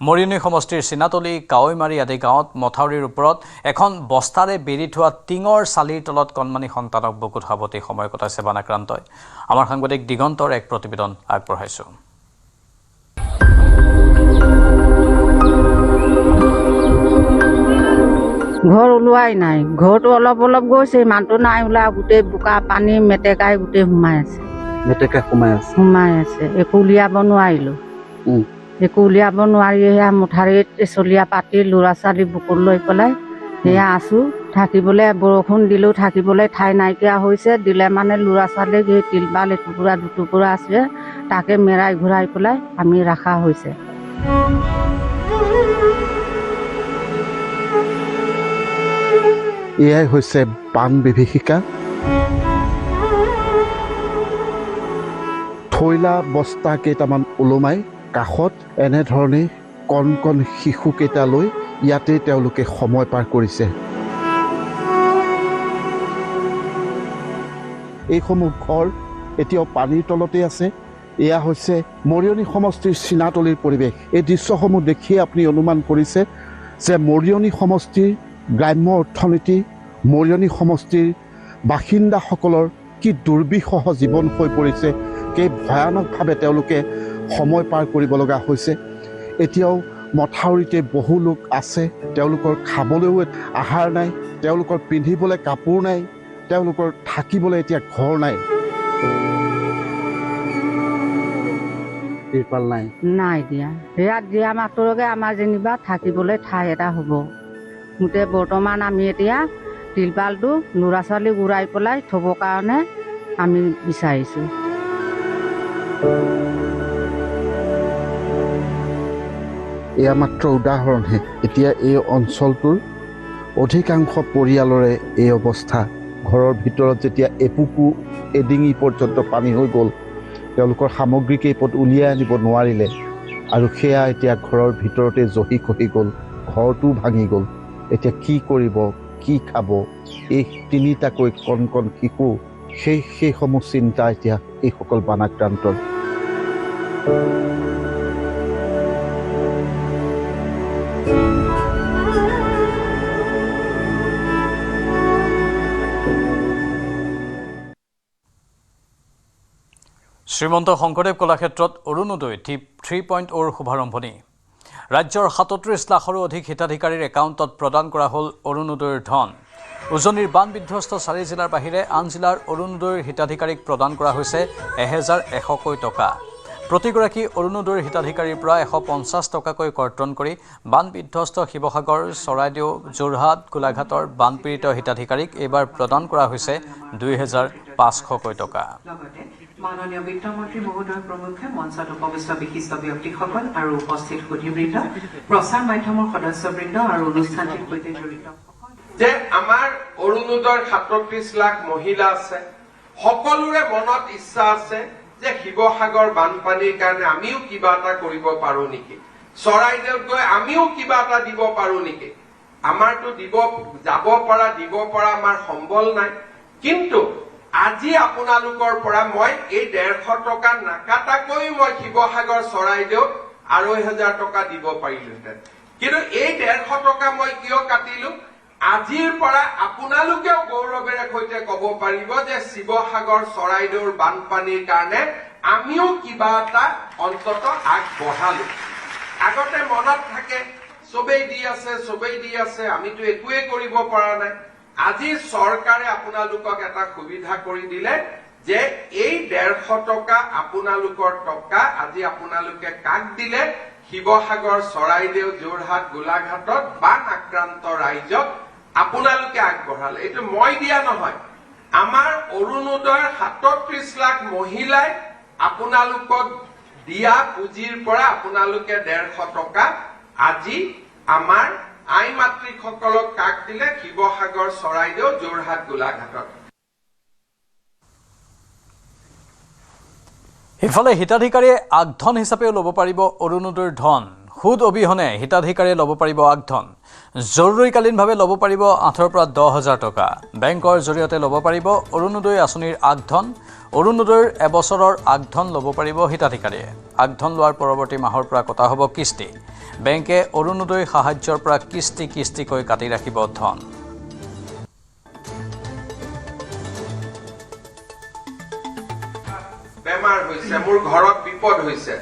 মৰিয়নি সমষ্টিৰ চিনাতলি, কাৱৈমাৰী আদি গাঁৱত মথাউৰিৰ ওপৰত এখন বস্তাৰে বেৰি থোৱা টিঙৰ চালিৰ তলত কণমানি সন্তানক বুকুত সাৱটি সময় কটাইছে বানাক্ৰান্তই। আমাৰ সাংবাদিক দিগন্তৰ এক প্ৰতিবেদন আগবঢ়াইছোঁ। ঘৰ ওলোৱাই নাই, ঘৰটো অলপ গৈছে, মানুহটো নাই ওলা, গোটেই বোকা পানী মেটেকাই গোটেই সোমাই আছে। একো উলিয়াব নোৱাৰিলোঁ। সেয়া মথাউৰিত চলিয়া পাতি ল'ৰা ছোৱালী বুকুত লৈ পেলাই সেয়া আছোঁ। থাকিবলৈ বৰষুণ দিলেও থাকিবলৈ ঠাই নাইকিয়া হৈছে। দিলে মানে ল'ৰা ছোৱালীক সেই তিলপাল এটুকুৰা দুটুকুৰা আছে, তাকে মেৰাই ঘূৰাই পেলাই আমি ৰখা হৈছে। এয়াই হৈছে বান বিভীষিকা। থৈলা বস্তা কেইটামান ওলোমাই কাষত এনেধৰণে কণ কণ শিশুকেইটালৈ ইয়াতে তেওঁলোকে সময় পাৰ কৰিছে। এইসমূহ ঘৰ এতিয়াও পানীৰ তলতে আছে। এয়া হৈছে মৰিয়নি সমষ্টিৰ চিনাতলিৰ পৰিৱেশ। এই দৃশ্যসমূহ দেখিয়ে আপুনি অনুমান কৰিছে যে মৰিয়নি সমষ্টিৰ গ্ৰাম্য অৰ্থনীতি, মৰিয়নি সমষ্টিৰ বাসিন্দাসকলৰ কি দুৰ্বিষহ জীৱন হৈ পৰিছে, কি ভয়ানকভাৱে তেওঁলোকে সময় পাৰ কৰিব লগা হৈছে। এতিয়াও মথাউৰিতে বহু লোক আছে, তেওঁলোকৰ খাবলৈও আহাৰ নাই, তেওঁলোকৰ পিন্ধিবলৈ কাপোৰ নাই, তেওঁলোকৰ থাকিবলৈ এতিয়া ঘৰ নাই। তিৰপাল নাই দিয়া। সেয়া দিয়া মাত্ৰকে আমাৰ যেনিবা থাকিবলৈ ঠাই এটা হ'ব। গোটেই বৰ্তমান আমি এতিয়া তিৰপালটো ল'ৰা ছোৱালীক উৰাই পেলাই থ'বৰ কাৰণে আমি বিচাৰিছোঁ। এয়া মাত্ৰ উদাহৰণহে। এতিয়া এই অঞ্চলটোৰ অধিকাংশ পৰিয়ালৰে এই অৱস্থা। ঘৰৰ ভিতৰত যেতিয়া এপুকু এডিঙি পৰ্যন্ত পানী হৈ গ'ল, তেওঁলোকৰ সামগ্ৰী কেইপদ উলিয়াই আনিব নোৱাৰিলে, আৰু সেয়া এতিয়া ঘৰৰ ভিতৰতে জহি খহি গ'ল, ঘৰটোও ভাঙি গ'ল। এতিয়া কি কৰিব, কি খাব? এই 3টাকৈ কণ কণ শিশু, সেইসমূহ চিন্তা এতিয়া এইসকল বানাক্ৰান্তৰ। শ্ৰীমন্ত শংকৰদেৱ কলাক্ষেত্ৰত অৰুণোদয় 3.0 শুভাৰম্ভণি। ৰাজ্যৰ 37 লাখৰো অধিক হিতাধিকাৰীৰ একাউণ্টত প্ৰদান কৰা হ'ল অৰুণোদয়ৰ ধন। উজনিৰ বান বিধ্বস্ত 4 জিলাৰ বাহিৰে আন জিলাৰ অৰুণোদয়ৰ হিতাধিকাৰীক প্ৰদান কৰা হৈছে 1100কৈ টকা। প্ৰতিগৰাকী অৰুণোদয়ৰ হিতাধিকাৰীৰ পৰা 150 টকাকৈ কৰ্তন কৰি বান বিধ্বস্ত শিৱসাগৰ, চৰাইদেউ, যোৰহাট, গোলাঘাটৰ বানপীড়িত হিতাধিকাৰীক এইবাৰ প্ৰদান কৰা হৈছে 2500কৈ টকা। মাননীয় বিত্তমন্ত্ৰী মহোদয় প্ৰমুখ্যে মঞ্চত উপবিষ্ট বিশিষ্ট ব্যক্তিসকল আৰু উপস্থিত সুধীবৃন্দ, প্ৰচাৰ মাধ্যমৰ সদস্যবৃন্দ আৰু অনুষ্ঠানটিৰ সৈতে জড়িত যে আমাৰ অৰুণোদয়ৰ 37 লাখ মহিলা আছে, সকলোৰে মনত ইচ্ছা আছে যে শিৱসাগৰ বানপানীৰ কাৰণে আমিও কিবা এটা কৰিব পাৰো নেকি, চৰাইদেউত গৈ আমিও কিবা এটা দিব পাৰো নেকি। আমাৰতো দিব পৰা আমাৰ সম্বল নাই, কিন্তু আজি আপোনালোকৰ পৰা মই এই 150 টকা নাকাটাকৈ মই শিৱসাগৰ, চৰাইদেউত 2,500 টকা দিব পাৰিলোহেঁতেন। কিন্তু এই 150 টকা মই কিয় কাটিলো, আজিৰ পৰা আপোনালোকেও গৌৰৱেৰে সৈতে ক'ব পাৰিব যে শিৱসাগৰ, চৰাইদেউৰ বানপানীৰ কাৰণে আমিও কিবা এটা অন্তত আগবঢ়ালো। আগতে মনত থাকে চবেই দি আছে, আমিতো একোৱে কৰিব পৰা নাই। আজি চৰকাৰে আপোনালোকক এটা সুবিধা কৰি দিলে যে এই 150 টকা আপোনালোকৰ টকা আজি আপোনালোকে কাক দিলে, শিৱসাগৰ, চৰাইদেউ, যোৰহাট, গোলাঘাটত বান আক্ৰান্ত ৰাইজক আপোনালোকে আগবঢ়ালে। এইটো মই দিয়া নহয়, আমাৰ অৰুণোদয়ৰ 37 লাখ মহিলাই আপোনালোকক দিয়া পুঁজিৰ পৰা আপোনালোকে 150 টকা আজি আমাৰ আই মাতৃসকলক কাক দিলে, শিৱসাগৰ, চৰাইদেউ, যোৰহাট, গোলাঘাটত। ইফালে হিতাধিকাৰীয়ে আগধন হিচাপেও ল'ব পাৰিব অৰুণোদয়ৰ ধন। সুদ অবিহনে হিতাধিকাৰীয়ে ল'ব পাৰিব আগধন। জৰুৰীকালীনভাৱে ল'ব পাৰিব 8,000 পৰা 10,000 টকা। বেংকৰ জৰিয়তে ল'ব পাৰিব অৰুণোদয় আঁচনিৰ আগধন। অৰুণোদয়ৰ এবছৰৰ আগধন ল'ব পাৰিব হিতাধিকাৰীয়ে। আগধন লোৱাৰ পৰৱৰ্তী মাহৰ পৰা কটা হ'ব কিস্তি। বেংকে অৰুণোদয় সাহায্যৰ পৰা কিস্তিকৈ কাটি ৰাখিব ধন। বেমাৰ হৈছে, মোৰ ঘৰত বিপদ হৈছে,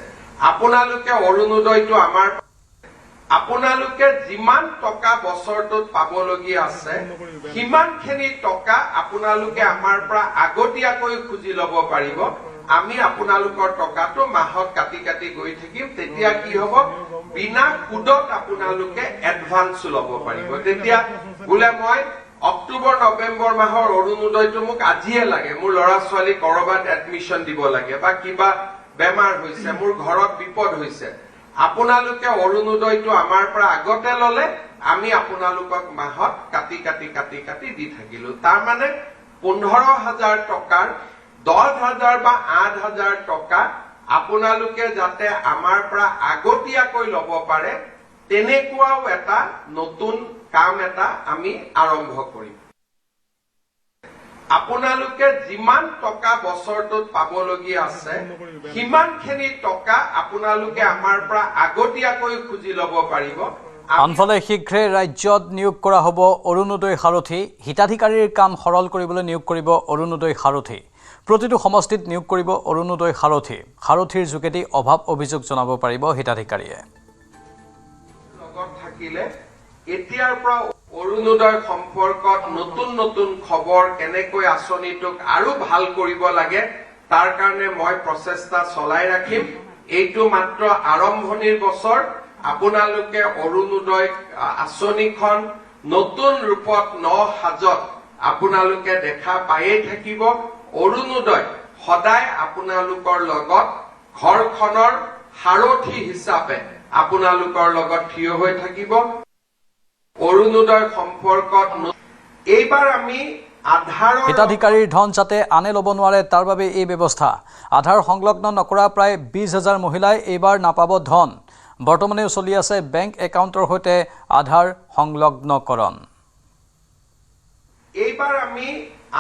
আপোনালোকে অৰুণোদয়টো আপোনালোকে যিমান টকা বছৰটোত পাবলগীয়া আছে সিমানখিনি টকা আপোনালোকে আমাৰ পৰা আগতীয়াকৈ খুজি ল'ব পাৰিব। আমি আপোনালোকৰ টকাটো মাহত কাটি গৈ থাকিম। তেতিয়া কি হ'ব, বিনা সুদত আপোনালোকে এডভান্স ল'ব পাৰিব। তেতিয়া বোলে মই অক্টোবৰ, নৱেম্বৰ মাহৰ অৰুণোদয়টো মোক আজিয়ে লাগে, মোৰ ল'ৰা ছোৱালী কৰবাত এডমিশ্যন দিব লাগে বা কিবা বেমাৰ হৈছে, মোৰ ঘৰত বিপদ হৈছে, আপোনালোকে অৰুণোদয়টো আমাৰ পৰা আগতে ললে, আমি আপোনালোকক মাহত কাটি দি থাকিলো। তাৰমানে 15,000 টকাৰ 10,000 বা 8,000 টকা আপোনালোকে যাতে আমাৰ পৰা আগতীয়াকৈ ল'ব পাৰে, তেনেকুৱাও এটা নতুন কাম এটা আমি আৰম্ভ কৰিম। আপোনালোকে যিমান টকা বছৰটোত পাবলগীয়া আছে সিমানখিনি টকা আপোনালোকে আমাৰ পৰা আগতীয়াকৈ খুজি ল'ব পাৰিব। আনফালে শীঘ্ৰে ৰাজ্যত নিয়োগ কৰা হ'ব অৰুণোদয় সাৰথী। হিতাধিকাৰীৰ কাম সৰল কৰিবলৈ নিয়োগ কৰিব অৰুণোদয় সাৰথী। প্ৰতিটো সমষ্টিত নিয়োগ কৰিব অৰুণোদয় সাৰথী। সাৰথীৰ যোগেদি অভাৱ অভিযোগ জনাব পাৰিব হিতাধিকাৰীয়ে। লগত থাকিলে এতিয়াৰ পৰা অৰুণোদয় সম্পৰ্কত নতুন খবৰ, কেনেকৈ আঁচনিটোক আৰু ভাল কৰিব লাগে, তাৰ কাৰণে মই প্ৰচেষ্টা চলাই ৰাখিম। এইটো মাত্ৰ আৰম্ভণিৰ বছৰ। আপোনালোকে অৰুণোদয় আঁচনিখন নতুন ৰূপত সাজত আপোনালোকে দেখা পায়েই থাকিব। অৰুণোদয় সদায় আপোনালোকৰ লগত ঘৰখনৰ সাৰথী হিচাপে আপোনালোকৰ লগত থিয় হৈ থাকিব। অৰুণোদয় সম্পৰ্কত এইবাৰ আমি হিতাধিকাৰীৰ ধন যাতে আনে ল'ব নোৱাৰে তাৰ বাবে এই ব্যৱস্থা। আধাৰ সংলগ্ন নকৰা প্ৰায় 20,000 মহিলাই এইবাৰ নাপাব ধন। বৰ্তমানেও চলি আছে বেংক একাউণ্টৰ সৈতে আধাৰ সংলগ্নকৰণ। এইবাৰ আমি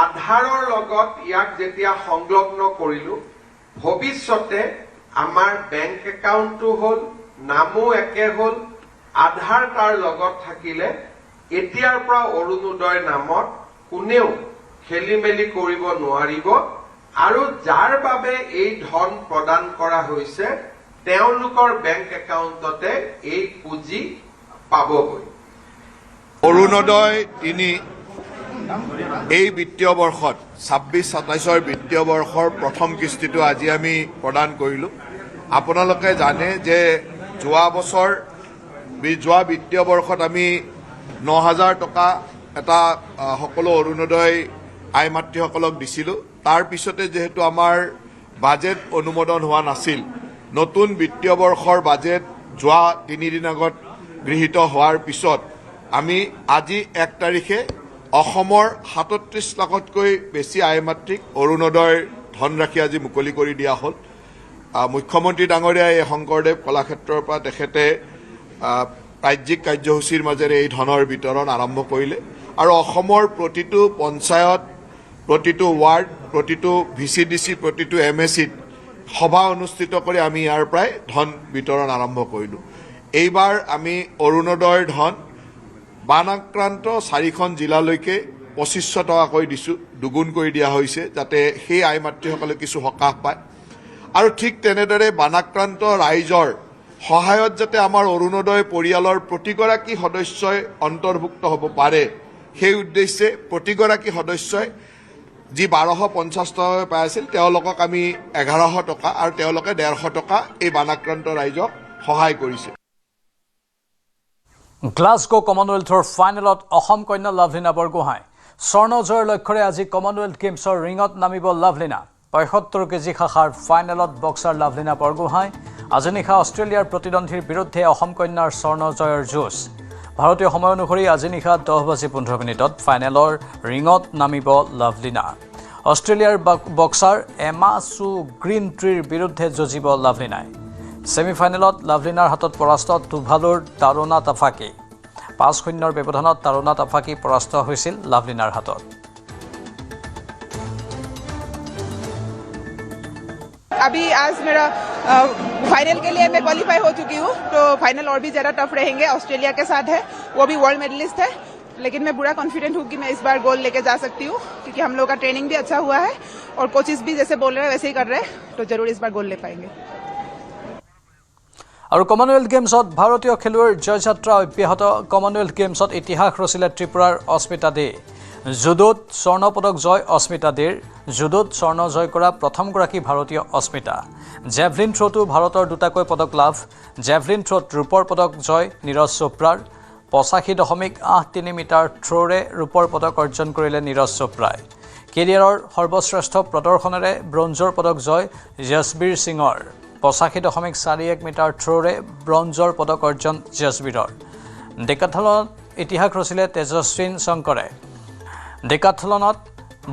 আধাৰৰ লগত ইয়াক যেতিয়া সংলগ্ন কৰিলো, ভৱিষ্যতে আমাৰ বেংক একাউণ্টটো হ'ল, নামো একে হ'ল, আধাৰ তাৰ লগত থাকিলে এতিয়াৰ পৰা অৰুণোদয় নামত কোনেও খেলি মেলি কৰিব নোৱাৰিব। আৰু যাৰ বাবে এই ধন প্ৰদান কৰা হৈছে তেওঁলোকৰ বেংক একাউণ্টতে এই পুঁজি পাবগৈ। অৰুণোদয় 3 এই বিত্তীয় বৰ্ষত 26-27 বিত্তীয় বৰ্ষৰ প্ৰথম কিস্তিটো আজি আমি প্ৰদান কৰিলোঁ। আপোনালোকে জানে যে যোৱা বিত্তীয় বৰ্ষত আমি 9,000 টকা এটা সকলো অৰুণোদয় আই মাতৃসকলক দিছিলোঁ। তাৰ পিছতে যিহেতু আমাৰ বাজেট অনুমোদন হোৱা নাছিল, নতুন বিত্তীয় বৰ্ষৰ বাজেট যোৱা 3 দিন আগত গৃহীত হোৱাৰ পিছত আমি আজি 1 তাৰিখে অসমৰ 37 লাখতকৈ বেছি আই মাতৃক অৰুণোদয়ৰ ধনৰাশি আজি মুকলি কৰি দিয়া হ'ল। মুখ্যমন্ত্ৰী ডাঙৰীয়াই এই শংকৰদেৱ কলাক্ষেত্ৰৰ পৰা তেখেতে ৰাজ্যিক কাৰ্যসূচীৰ মাজেৰে এই ধনৰ বিতৰণ আৰম্ভ কৰিলে আৰু অসমৰ প্ৰতিটো পঞ্চায়ত, প্ৰতিটো ৱাৰ্ড, প্ৰতিটো VCDC, প্ৰতিটো MSCত সভা অনুষ্ঠিত কৰি আমি ইয়াৰ পৰাই ধন বিতৰণ আৰম্ভ কৰিলোঁ। এইবাৰ আমি অৰুণোদয়ৰ ধন বান আক্ৰান্ত 4খন জিলালৈকে 2500 টকাকৈ দিছোঁ, দুগুণ কৰি দিয়া হৈছে যাতে সেই আই মাতৃসকলে কিছু সকাহ পায়। আৰু ঠিক তেনেদৰে বানাক্ৰান্ত ৰাইজৰ সহায়ত যাতে আমাৰ অৰুণোদয় পৰিয়ালৰ প্ৰতিগৰাকী সদস্যই অন্তৰ্ভুক্ত হ'ব পাৰে, সেই উদ্দেশ্যে প্ৰতিগৰাকী সদস্যই যি 1250 টকাকৈ পাই আছিল তেওঁলোকক আমি 1100 টকা আৰু তেওঁলোকে 150 টকা এই বানাক্ৰান্ত ৰাইজক সহায় কৰিছে। গ্লাছগো কমনৱেলথৰ ফাইনেলত অসম কন্যা লাভলীনা বৰগোহাঁই স্বৰ্ণ জয়ৰ লক্ষ্যৰে আজি কমনৱেলথ গেমছৰ ৰিঙত নামিব লাভলীনা। 75 কেজি শাখাৰ ফাইনেলত বক্সাৰ লাভলীনা বৰগোহাঁই আজি নিশা অষ্ট্ৰেলিয়াৰ প্ৰতিদ্বন্দ্বীৰ বিৰুদ্ধে অসম কন্যাৰ স্বৰ্ণ জয়ৰ যুঁজ। ভাৰতীয় সময় অনুসৰি আজি নিশা 10:15 ফাইনেলৰ ৰিঙত নামিব লাভলীনা। অষ্ট্ৰেলিয়াৰ বক্সাৰ এমা চু গ্ৰীণ ট্ৰিৰ বিৰুদ্ধে যুঁজিব লাভলীনাই। ছেমিফাইনেলত লাভলীনাৰ হাতত পৰাস্ত টুভালুৰ তাৰুণা তাফাকি। 5-0 ব্যৱধানত তাৰুণা তাফাকি পৰাস্ত হৈছিল লাভলীনাৰ হাতত। अभी आज मेरा फाइनल के लिए मैं क्वालिफाई हो चुकी हूँ, तो फाइनल और भी ज़्यादा टफ रहेंगे। ऑस्ट्रेलिया के साथ है, वो भी वर्ल्ड मेडलिस्ट है, लेकिन मैं पूरा कॉन्फिडेंट हूँ कि मैं इस बार गोल्ड लेके जा सकती हूँ, क्योंकि हम लोग का ट्रेनिंग भी अच्छा हुआ है और कोचेस भी जैसे बोल रहे हैं वैसे ही कर रहे हैं, तो जरूर इस बार गोल्ड ले पाएंगे। আৰু কমনৱেলথ গেমছত ভাৰতীয় খেলুৱৈৰ জয়যাত্ৰা অব্যাহত। কমনৱেলথ গেমছত ইতিহাস ৰচিলে ত্ৰিপুৰাৰ অস্মিতা দে। জুডোত স্বৰ্ণ পদক জয় অস্মিতা দেৰ। জুডোত স্বৰ্ণ জয় কৰা প্ৰথমগৰাকী ভাৰতীয় অস্মিতা। জেভলিন থ্ৰ'তো ভাৰতৰ 2টাকৈ পদক লাভ। জেভলিন থ্ৰ'ত ৰূপৰ পদক জয় নীৰজ চোপ্ৰাৰ। 85.83 মিটাৰ থ্ৰ'ৰে ৰূপৰ পদক অৰ্জন কৰিলে নীৰজ চোপ্ৰাই। কেৰিয়াৰৰ সৰ্বশ্ৰেষ্ঠ প্ৰদৰ্শনেৰে ব্ৰঞ্জৰ পদক জয় যশবীৰ সিঙৰ। 85.41 মিটাৰ থ্ৰ'ৰে ব্ৰঞ্জৰ পদক অৰ্জন যশবীৰৰ। ডেকাথলনত ইতিহাস ৰচিলে তেজস্বিন শংকৰে। ডেকাথলনত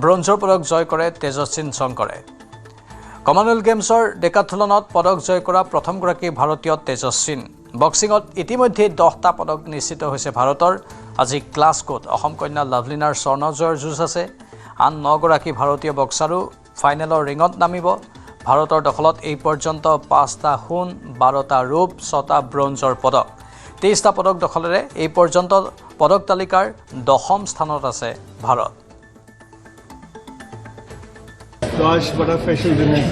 ব্ৰঞ্জৰ পদক জয় কৰে তেজস্বিন শংকৰে। কমনৱেলথ গেমছৰ ডেকাথলনত পদক জয় কৰা প্ৰথমগৰাকী ভাৰতীয় তেজস্বিন। বক্সিঙত ইতিমধ্যে 10টা পদক নিশ্চিত হৈছে ভাৰতৰ। আজি গ্লাছগোত অসম কন্যা লাভলীনাৰ স্বৰ্ণ জয়ৰ যুঁজ আছে। আন 9গৰাকী ভাৰতীয় বক্সাৰো ফাইনেলৰ ৰিঙত নামিব। ভাৰতৰ দখলত এই পৰ্যন্ত 5টা সোণ, 12টা ৰূপ, 6টা ব্ৰঞ্জৰ পদক। 23টা পদক দখলেৰে এই পৰ্যন্ত পদক তালিকাৰ 10ম স্থানত আছে ভাৰত। तो आज बड़ा स्पेशल दिन है।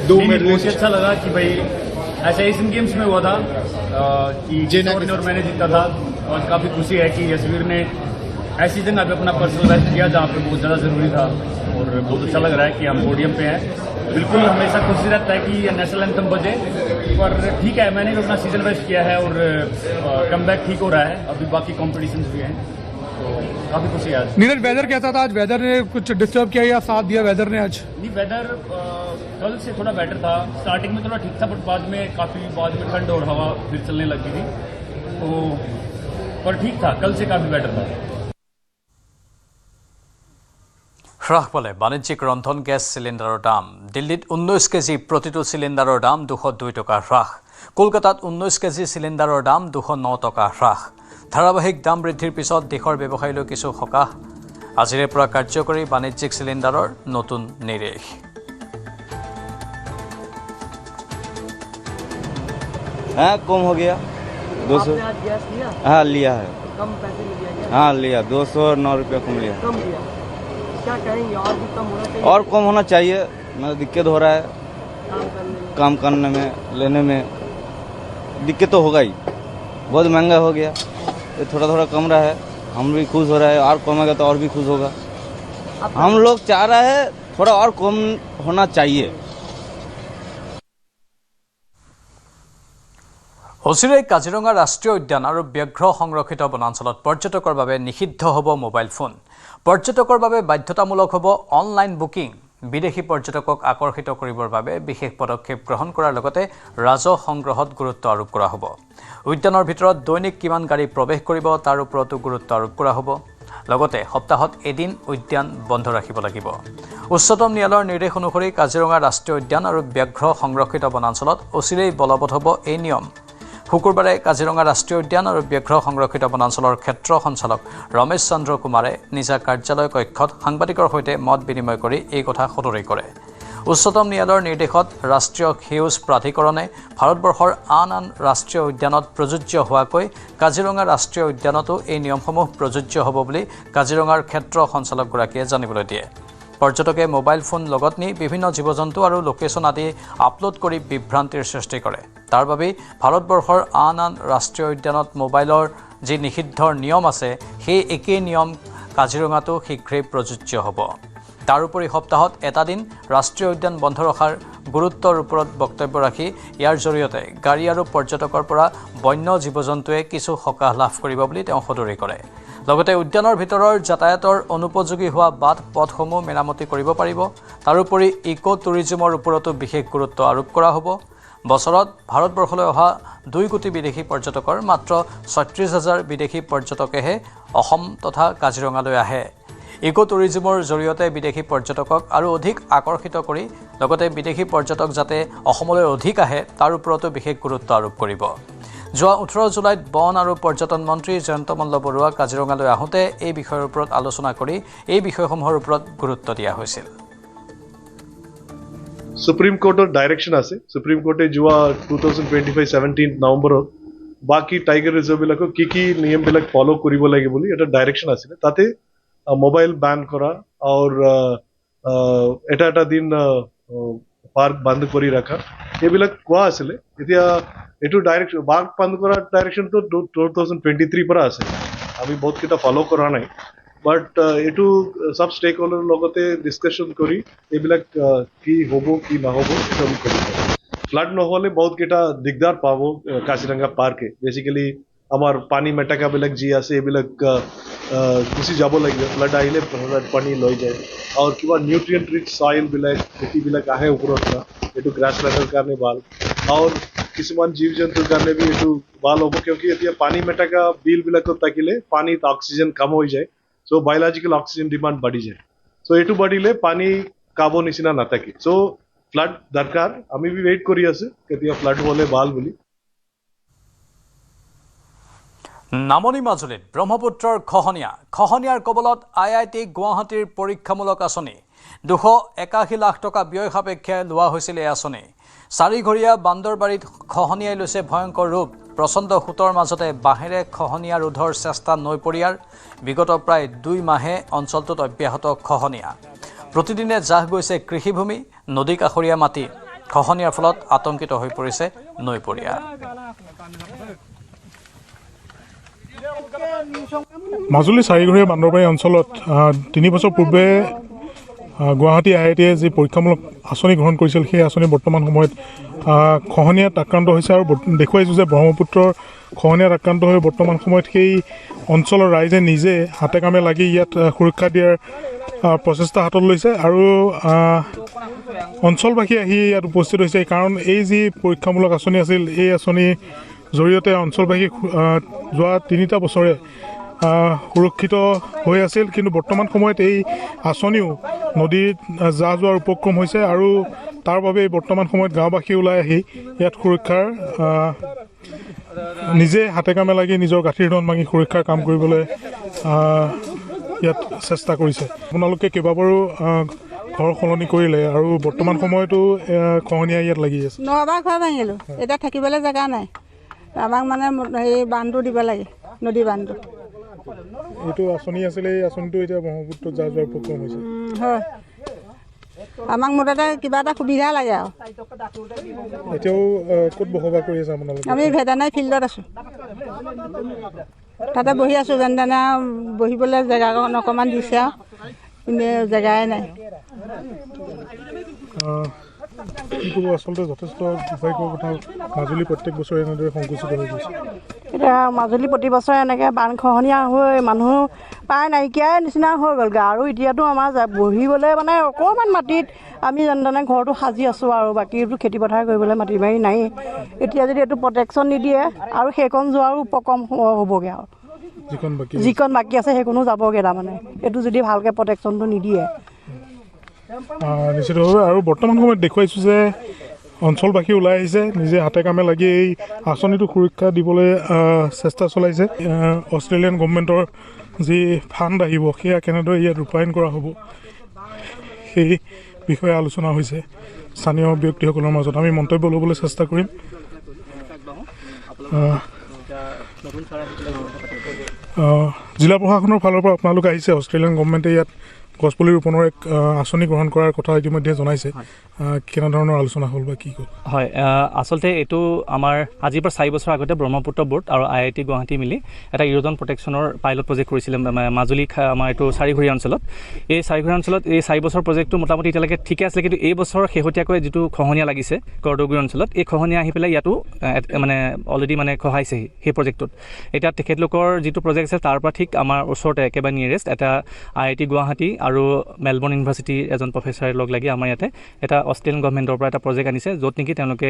दो मेडलिस्ट। अच्छा लगा कि भाई ऐसा एशियन गेम्स में हुआ था कि और मैंने जीता था, और काफ़ी खुशी है कि यशवीर ने ऐसी जगह पे अपना पर्सनल बेस्ट किया जहाँ पे बहुत ज़्यादा ज़रूरी था, और बहुत अच्छा लग रहा है कि हम पोडियम पे हैं। बिल्कुल हमेशा खुशी रहता है कि नेशनल एंथम बजे, पर ठीक है मैंने भी अपना सीजन बेस्ट किया है और कमबैक ठीक हो रहा है। अभी बाकी कॉम्पिटिशन्स भी हैं, तो काफ़ी खुशी है आज। नीरज, वेदर कैसा था आज? वेदर ने कुछ डिस्टर्ब किया या साथ दिया वेदर ने आज? नहीं, वेदर कल से थोड़ा बेटर था। स्टार्टिंग में थोड़ा ठीक था, बट बाद में ठंड और हवा फिर चलने लगी थी, तो पर ठीक था, कल से काफ़ी बेटर था। হ্ৰাস পালে বাণিজ্যিক ৰন্ধন গেছ চিলিণ্ডাৰৰ দাম। দিল্লীত 19 কেজি প্ৰতিটো চিলিণ্ডাৰৰ দাম 202 টকা হ্ৰাস। কলকাতাত 19 কেজি চিলিণ্ডাৰৰ দাম 209 টকা হ্ৰাস। ধাৰাবাহিক দাম বৃদ্ধিৰ পিছত দেশৰ ব্যৱসায়ীলৈ কিছু সকাহ। আজিৰে পৰা কাৰ্যকৰী বাণিজ্যিক চিলিণ্ডাৰৰ নতুন নিৰিখ। हाँ कम हो गया 200। हाँ लिया है, कम पैसे लिया। हाँ लिया 209 रुपया कम लिया। कम लिया, क्या कहेंगे और भी कम होना चाहिए? और कम होना चाहिए, मतलब दिक्कत हो रहा है काम करने में, लेने में दिक्कत तो होगा ही। बहुत महंगा हो गया, ये थोड़ा थोड़ा कम रहा है, हम भी खुश हो रहे हैं, और कमेगा तो और भी खुश होगा। हम लोग चाह रहे हैं थोड़ा और कम होना चाहिए। অচিৰে কাজিৰঙা ৰাষ্ট্ৰীয় উদ্যান আৰু ব্যাঘ্ৰ সংৰক্ষিত বনাঞ্চলত পৰ্যটকৰ বাবে নিষিদ্ধ হ'ব মোবাইল ফোন। পৰ্যটকৰ বাবে বাধ্যতামূলক হ'ব অনলাইন বুকিং। বিদেশী পৰ্যটকক আকৰ্ষিত কৰিবৰ বাবে বিশেষ পদক্ষেপ গ্ৰহণ কৰাৰ লগতে ৰাজহ সংগ্ৰহত গুৰুত্ব আৰোপ কৰা হ'ব। উদ্যানৰ ভিতৰত দৈনিক কিমান গাড়ী প্ৰৱেশ কৰিব তাৰ ওপৰতো গুৰুত্ব আৰোপ কৰা হ'ব। লগতে সপ্তাহত এদিন উদ্যান বন্ধ ৰাখিব লাগিব। উচ্চতম ন্যায়ালয়ৰ নিৰ্দেশ অনুসৰি কাজিৰঙা ৰাষ্ট্ৰীয় উদ্যান আৰু ব্যাঘ্ৰ সংৰক্ষিত বনাঞ্চলত অচিৰেই বলবৎ হ'ব এই নিয়ম। শুকুৰবাৰে কাজিৰঙা ৰাষ্ট্ৰীয় উদ্যান আৰু ব্যাঘ্ৰ সংৰক্ষিত বনাঞ্চলৰ ক্ষেত্ৰ সঞ্চালক ৰমেশ চন্দ্ৰ কুমাৰে নিজা কাৰ্যালয় কক্ষত সাংবাদিকৰ সৈতে মত বিনিময় কৰি এই কথা সদৰি কৰে। উচ্চতম ন্যায়ালয়ৰ নিৰ্দেশত ৰাষ্ট্ৰীয় সেউজ প্ৰাধিকৰণে ভাৰতবৰ্ষৰ আন ৰাষ্ট্ৰীয় উদ্যানত প্ৰযোজ্য হোৱাকৈ কাজিৰঙা ৰাষ্ট্ৰীয় উদ্যানতো এই নিয়মসমূহ প্ৰযোজ্য হ'ব বুলি কাজিৰঙাৰ ক্ষেত্ৰ সঞ্চালকগৰাকীয়ে জানিবলৈ দিয়ে। পৰ্যটকে মোবাইল ফোন লগত নি বিভিন্ন জীৱ জন্তু আৰু লোকেশ্যন আদি আপলোড কৰি বিভ্ৰান্তিৰ সৃষ্টি কৰে। তাৰ বাবেই ভাৰতবৰ্ষৰ আন ৰাষ্ট্ৰীয় উদ্যানত মোবাইলৰ যি নিষিদ্ধৰ নিয়ম আছে সেই একেই নিয়ম কাজিৰঙাতো শীঘ্ৰেই প্ৰযোজ্য হ'ব। তাৰোপৰি সপ্তাহত এটা দিন ৰাষ্ট্ৰীয় উদ্যান বন্ধ ৰখাৰ গুৰুত্বৰ ওপৰত বক্তব্য ৰাখি ইয়াৰ জৰিয়তে গাড়ী আৰু পৰ্যটকৰ পৰা বন্য জীৱ জন্তুৱে কিছু সকাহ লাভ কৰিব বুলি তেওঁ সদৰি কৰে। লগতে উদ্যানৰ ভিতৰৰ যাতায়াতৰ অনুপযোগী হোৱা বাট পথসমূহ মেৰামতি কৰিব পাৰিব। তাৰোপৰি ইক' টুৰিজমৰ ওপৰতো বিশেষ গুৰুত্ব আৰোপ কৰা হ'ব। বছৰত ভাৰতবৰ্ষলৈ অহা 2 কোটি বিদেশী পৰ্যটকৰ মাত্ৰ 36,000 বিদেশী পৰ্যটকেহে অসম তথা কাজিৰঙালৈ আহে। ইক' টুৰিজমৰ জৰিয়তে বিদেশী পৰ্যটকক আৰু অধিক আকৰ্ষিত কৰি লগতে বিদেশী পৰ্যটক যাতে অসমলৈ অধিক আহে তাৰ ওপৰতো বিশেষ গুৰুত্ব আৰোপ কৰিব। যোৱা 18 জুলাইত বন আৰু পৰ্যটন মন্ত্ৰী জয়ন্ত মল্ল বৰুৱা কাজিৰঙালৈ আহোঁতে এই বিষয়ৰ ওপৰত আলোচনা কৰি এই বিষয়সমূহৰ ওপৰত গুৰুত্ব দিয়া হৈছিল। সুপ্ৰিম কোৰ্টৰ ডাইৰেকশ্যন আছে। সুপ্ৰিম কোৰ্টে যোৱা 2025-17 নৱেম্বৰত বাকী টাইগাৰ ৰিজাৰ্ভবিলাকক কি নিয়মবিলাক ফ'ল' কৰিব লাগে বুলি এটা ডাইৰেকশ্যন আছিলে। তাতে মোবাইল বেন কৰা আৰু এটা দিন পাৰ্ক বন্ধ কৰি ৰখা এইবিলাক কোৱা আছিলে। এতিয়া এইটো ডাইৰেকশ্যন পাৰ্ক বন্ধ কৰাৰ ডাইৰেকশ্যনটো 2023 পৰা আছে। আমি বহুত কেইটা ফ'ল' কৰা নাই, বাট এইটো সব ষ্টেক হোল্ডাৰৰ লগতে ডিছকাশ্যন কৰি এইবিলাক কি হ'ব কি নহ'ব সেইটো কৰিব। ফ্লাড নহ'লে বহুত কেইটা দিগদাৰ পাব কাজিৰঙা পাৰ্কে। বেচিকেলি আমাৰ পানী মেটেকাবিলাক যি আছে এইবিলাক গুচি যাব লাগিব। ফ্লাড আহিলে পানী লৈ যায় আৰু কিবা নিউট্ৰিয়েণ্ট ৰিচ চইলবিলাক খেতিবিলাক আহে ওপৰৰ পৰা, এইটো গ্ৰাছলেণ্ডৰ কাৰণে ভাল আৰু কিছুমান জীৱ জন্তুৰ কাৰণে বি এইটো ভাল হ'ব। কিয়কি এতিয়া পানী মেটেকা বিলবিলাকত থাকিলে পানীত অক্সিজেন কম হৈ যায়, চ' বায়'লজিকেল অক্সিজেন ডিমাণ্ড বাঢ়ি যায়। চ' এইটো বাঢ়িলে পানী কাব নিচিনা নাথাকে। চ' ফ্লাড দৰকাৰ, আমি বি ৱেইট কৰি আছোঁ কেতিয়া ফ্লাড হ'লে ভাল বুলি। নামনি মাজুলীত ব্ৰহ্মপুত্ৰৰ খহনীয়াৰ কবলত IIT গুৱাহাটীৰ পৰীক্ষামূলক আঁচনি 281 লাখ টকা ব্যয় সাপেক্ষে লোৱা হৈছিল। এই আঁচনি 4ঘৰীয়া বান্দৰবাৰীত খহনীয়াই লৈছে ভয়ংকৰ ৰূপ। প্ৰচণ্ড সোঁতৰ মাজতে বাঁহেৰে খহনীয়া ৰোধৰ চেষ্টা নৈপৰীয়াৰ। বিগত প্ৰায় 2 মাহে অঞ্চলটোত অব্যাহত খহনীয়া। প্ৰতিদিনে জাহ গৈছে কৃষিভূমি, নদী কাষৰীয়া মাটি। খহনীয়াৰ ফলত আতংকিত হৈ পৰিছে নৈপৰীয়া। মাজুলী 4ঘৰীয়া বান্দৰবাৰী অঞ্চলত 3 বছৰ পূৰ্বে গুৱাহাটী IITয়ে যি পৰীক্ষামূলক আঁচনি গ্ৰহণ কৰিছিল সেই আঁচনি বৰ্তমান সময়ত খহনীয়াত আক্ৰান্ত হৈছে আৰু দেখুৱাইছোঁ যে ব্ৰহ্মপুত্ৰৰ খহনীয়াত আক্ৰান্ত হৈ বৰ্তমান সময়ত সেই অঞ্চলৰ ৰাইজে নিজে হাতে কামে লাগি ইয়াত সুৰক্ষা দিয়াৰ প্ৰচেষ্টা হাতত লৈছে আৰু অঞ্চলবাসী আহি ইয়াত উপস্থিত হৈছে। কাৰণ এই যি পৰীক্ষামূলক আঁচনি আছিল এই আঁচনিৰ জৰিয়তে অঞ্চলবাসী যোৱা 3টা বছৰে সুৰক্ষিত হৈ আছিল, কিন্তু বৰ্তমান সময়ত এই আঁচনিও নদীত জাহ যোৱাৰ উপক্ৰম হৈছে আৰু তাৰ বাবে বৰ্তমান সময়ত গাঁওবাসী ওলাই আহি ইয়াত সুৰক্ষাৰ নিজে হাতে কামে লাগি নিজৰ গাঁঠিৰ ধন ভাঙি সুৰক্ষাৰ কাম কৰিবলৈ ইয়াত চেষ্টা কৰিছে। আপোনালোকে কেইবাবাৰো ঘৰ সলনি কৰিলে আৰু বৰ্তমান সময়তো খহনীয়া ইয়াত লাগি আছে। 9বাৰ ঘৰ ভাঙিলোঁ, এতিয়া থাকিবলৈ জেগা নাই। আমাক মানে সেই বান্ধটো দিব লাগে, নদী বান্ধটো। এইটো আঁচনি আছিলে, এই আঁচনিটো এতিয়া ব্ৰহ্মপুত্ৰত জাহ যোৱাৰ উপক্ৰম হৈছে। হয়, আমাক মুঠতে কিবা এটা সুবিধা লাগে আৰু। এতিয়াও ক'ত বসবাস কৰি আছে আপোনালোকে? আমি ভেটেনাৰী ফিল্ডত আছোঁ। তাতে বহি আছোঁ যেনে তেনে বহিবলৈ জেগা অকণমান দিছে আৰু কিন্তু জেগাই নাই। কি ক'ব, আচলতে যথেষ্ট দুৰ্ভাগ্যৰ কথা, মাজুলী প্ৰত্যেক বছৰে এনেদৰে সংকুচিত হৈ গৈছে। এতিয়া মাজুলী প্ৰতি বছৰে এনেকৈ বান খহনীয়া হৈ মানুহ প্ৰায় নাইকিয়াই নিচিনা হৈ গ'লগৈ। আৰু এতিয়াতো আমাৰ বহিবলৈ মানে অকণমান মাটিত আমি যেনে তেনে ঘৰটো সাজি আছোঁ আৰু বাকীটো খেতি পথাৰ কৰিবলৈ মাটি বাৰী নাই। এতিয়া যদি এইটো প্ৰটেকশ্যন নিদিয়ে আৰু সেইকণ যোৱাৰো উপক্ৰম হ'বগৈ আৰু যিকণ বাকী আছে সেইকণো যাবগৈ তাৰমানে, এইটো যদি ভালকৈ প্ৰটেকশ্যনটো নিদিয়ে। নিশ্চিতভাৱে। আৰু বৰ্তমান সময়ত দেখুৱাইছোঁ যে অঞ্চলবাসী ওলাই আহিছে, নিজে হাতে কামে লাগি এই আঁচনিটো সুৰক্ষা দিবলৈ চেষ্টা চলাইছে। অষ্ট্ৰেলিয়ান গভৰ্ণমেণ্টৰ যি ফাণ্ড আহিব সেয়া কেনেদৰে ইয়াত ৰূপায়ণ কৰা হ'ব সেই বিষয়ে আলোচনা হৈছে স্থানীয় ব্যক্তিসকলৰ মাজত। আমি মন্তব্য ল'বলৈ চেষ্টা কৰিম। জিলা প্ৰশাসনৰ ফালৰ পৰা আপোনালোক আহিছে, অষ্ট্ৰেলিয়ান গভৰ্ণমেণ্টে ইয়াত গছপুলি ৰোপণৰ এক আঁচনি গ্ৰহণ কৰাৰ কথা ইতিমধ্যে জনাইছে। কেনেধৰণৰ আলোচনা হ'ল বা কি হ'ল? হয়, আচলতে এইটো আমাৰ আজিৰ পৰা 4 বছৰ আগতে ব্ৰহ্মপুত্ৰ বোৰ্ড আৰু IIT গুৱাহাটী মিলি এটা ইৰোজন প্ৰটেকশ্যনৰ পাইলট প্ৰজেক্ট কৰিছিলে মাজুলী আমাৰ এইটো চাৰিঘৰীয়া অঞ্চলত। এই চাৰিঘৰীয়া অঞ্চলত এই 4 বছৰ প্ৰজেক্টটো মোটামুটি এতিয়ালৈকে ঠিকে আছিলে, কিন্তু এই বছৰ শেহতীয়াকৈ যিটো খহনীয়া লাগিছে কৰদগুৰি অঞ্চলত, এই খহনীয়া আহি পেলাই ইয়াতো মানে অলৰেডি মানে খহাইছেহি সেই প্ৰজেক্টটোত। এতিয়া তেখেতলোকৰ যিটো প্ৰজেক্ট আছে তাৰ পৰা ঠিক আমাৰ ওচৰতে একেবাৰে নিয়েৰেষ্ট এটা IIT গুৱাহাটী আৰু মেলবৰ্ণ ইউনিভাৰ্চিটিৰ এজন প্ৰফেচাৰে লগ লাগি আমাৰ ইয়াতে এটা অষ্ট্ৰেলিয়ান গভৰ্ণমেণ্টৰ পৰা এটা প্ৰজেক্ট আনিছে, য'ত নেকি তেওঁলোকে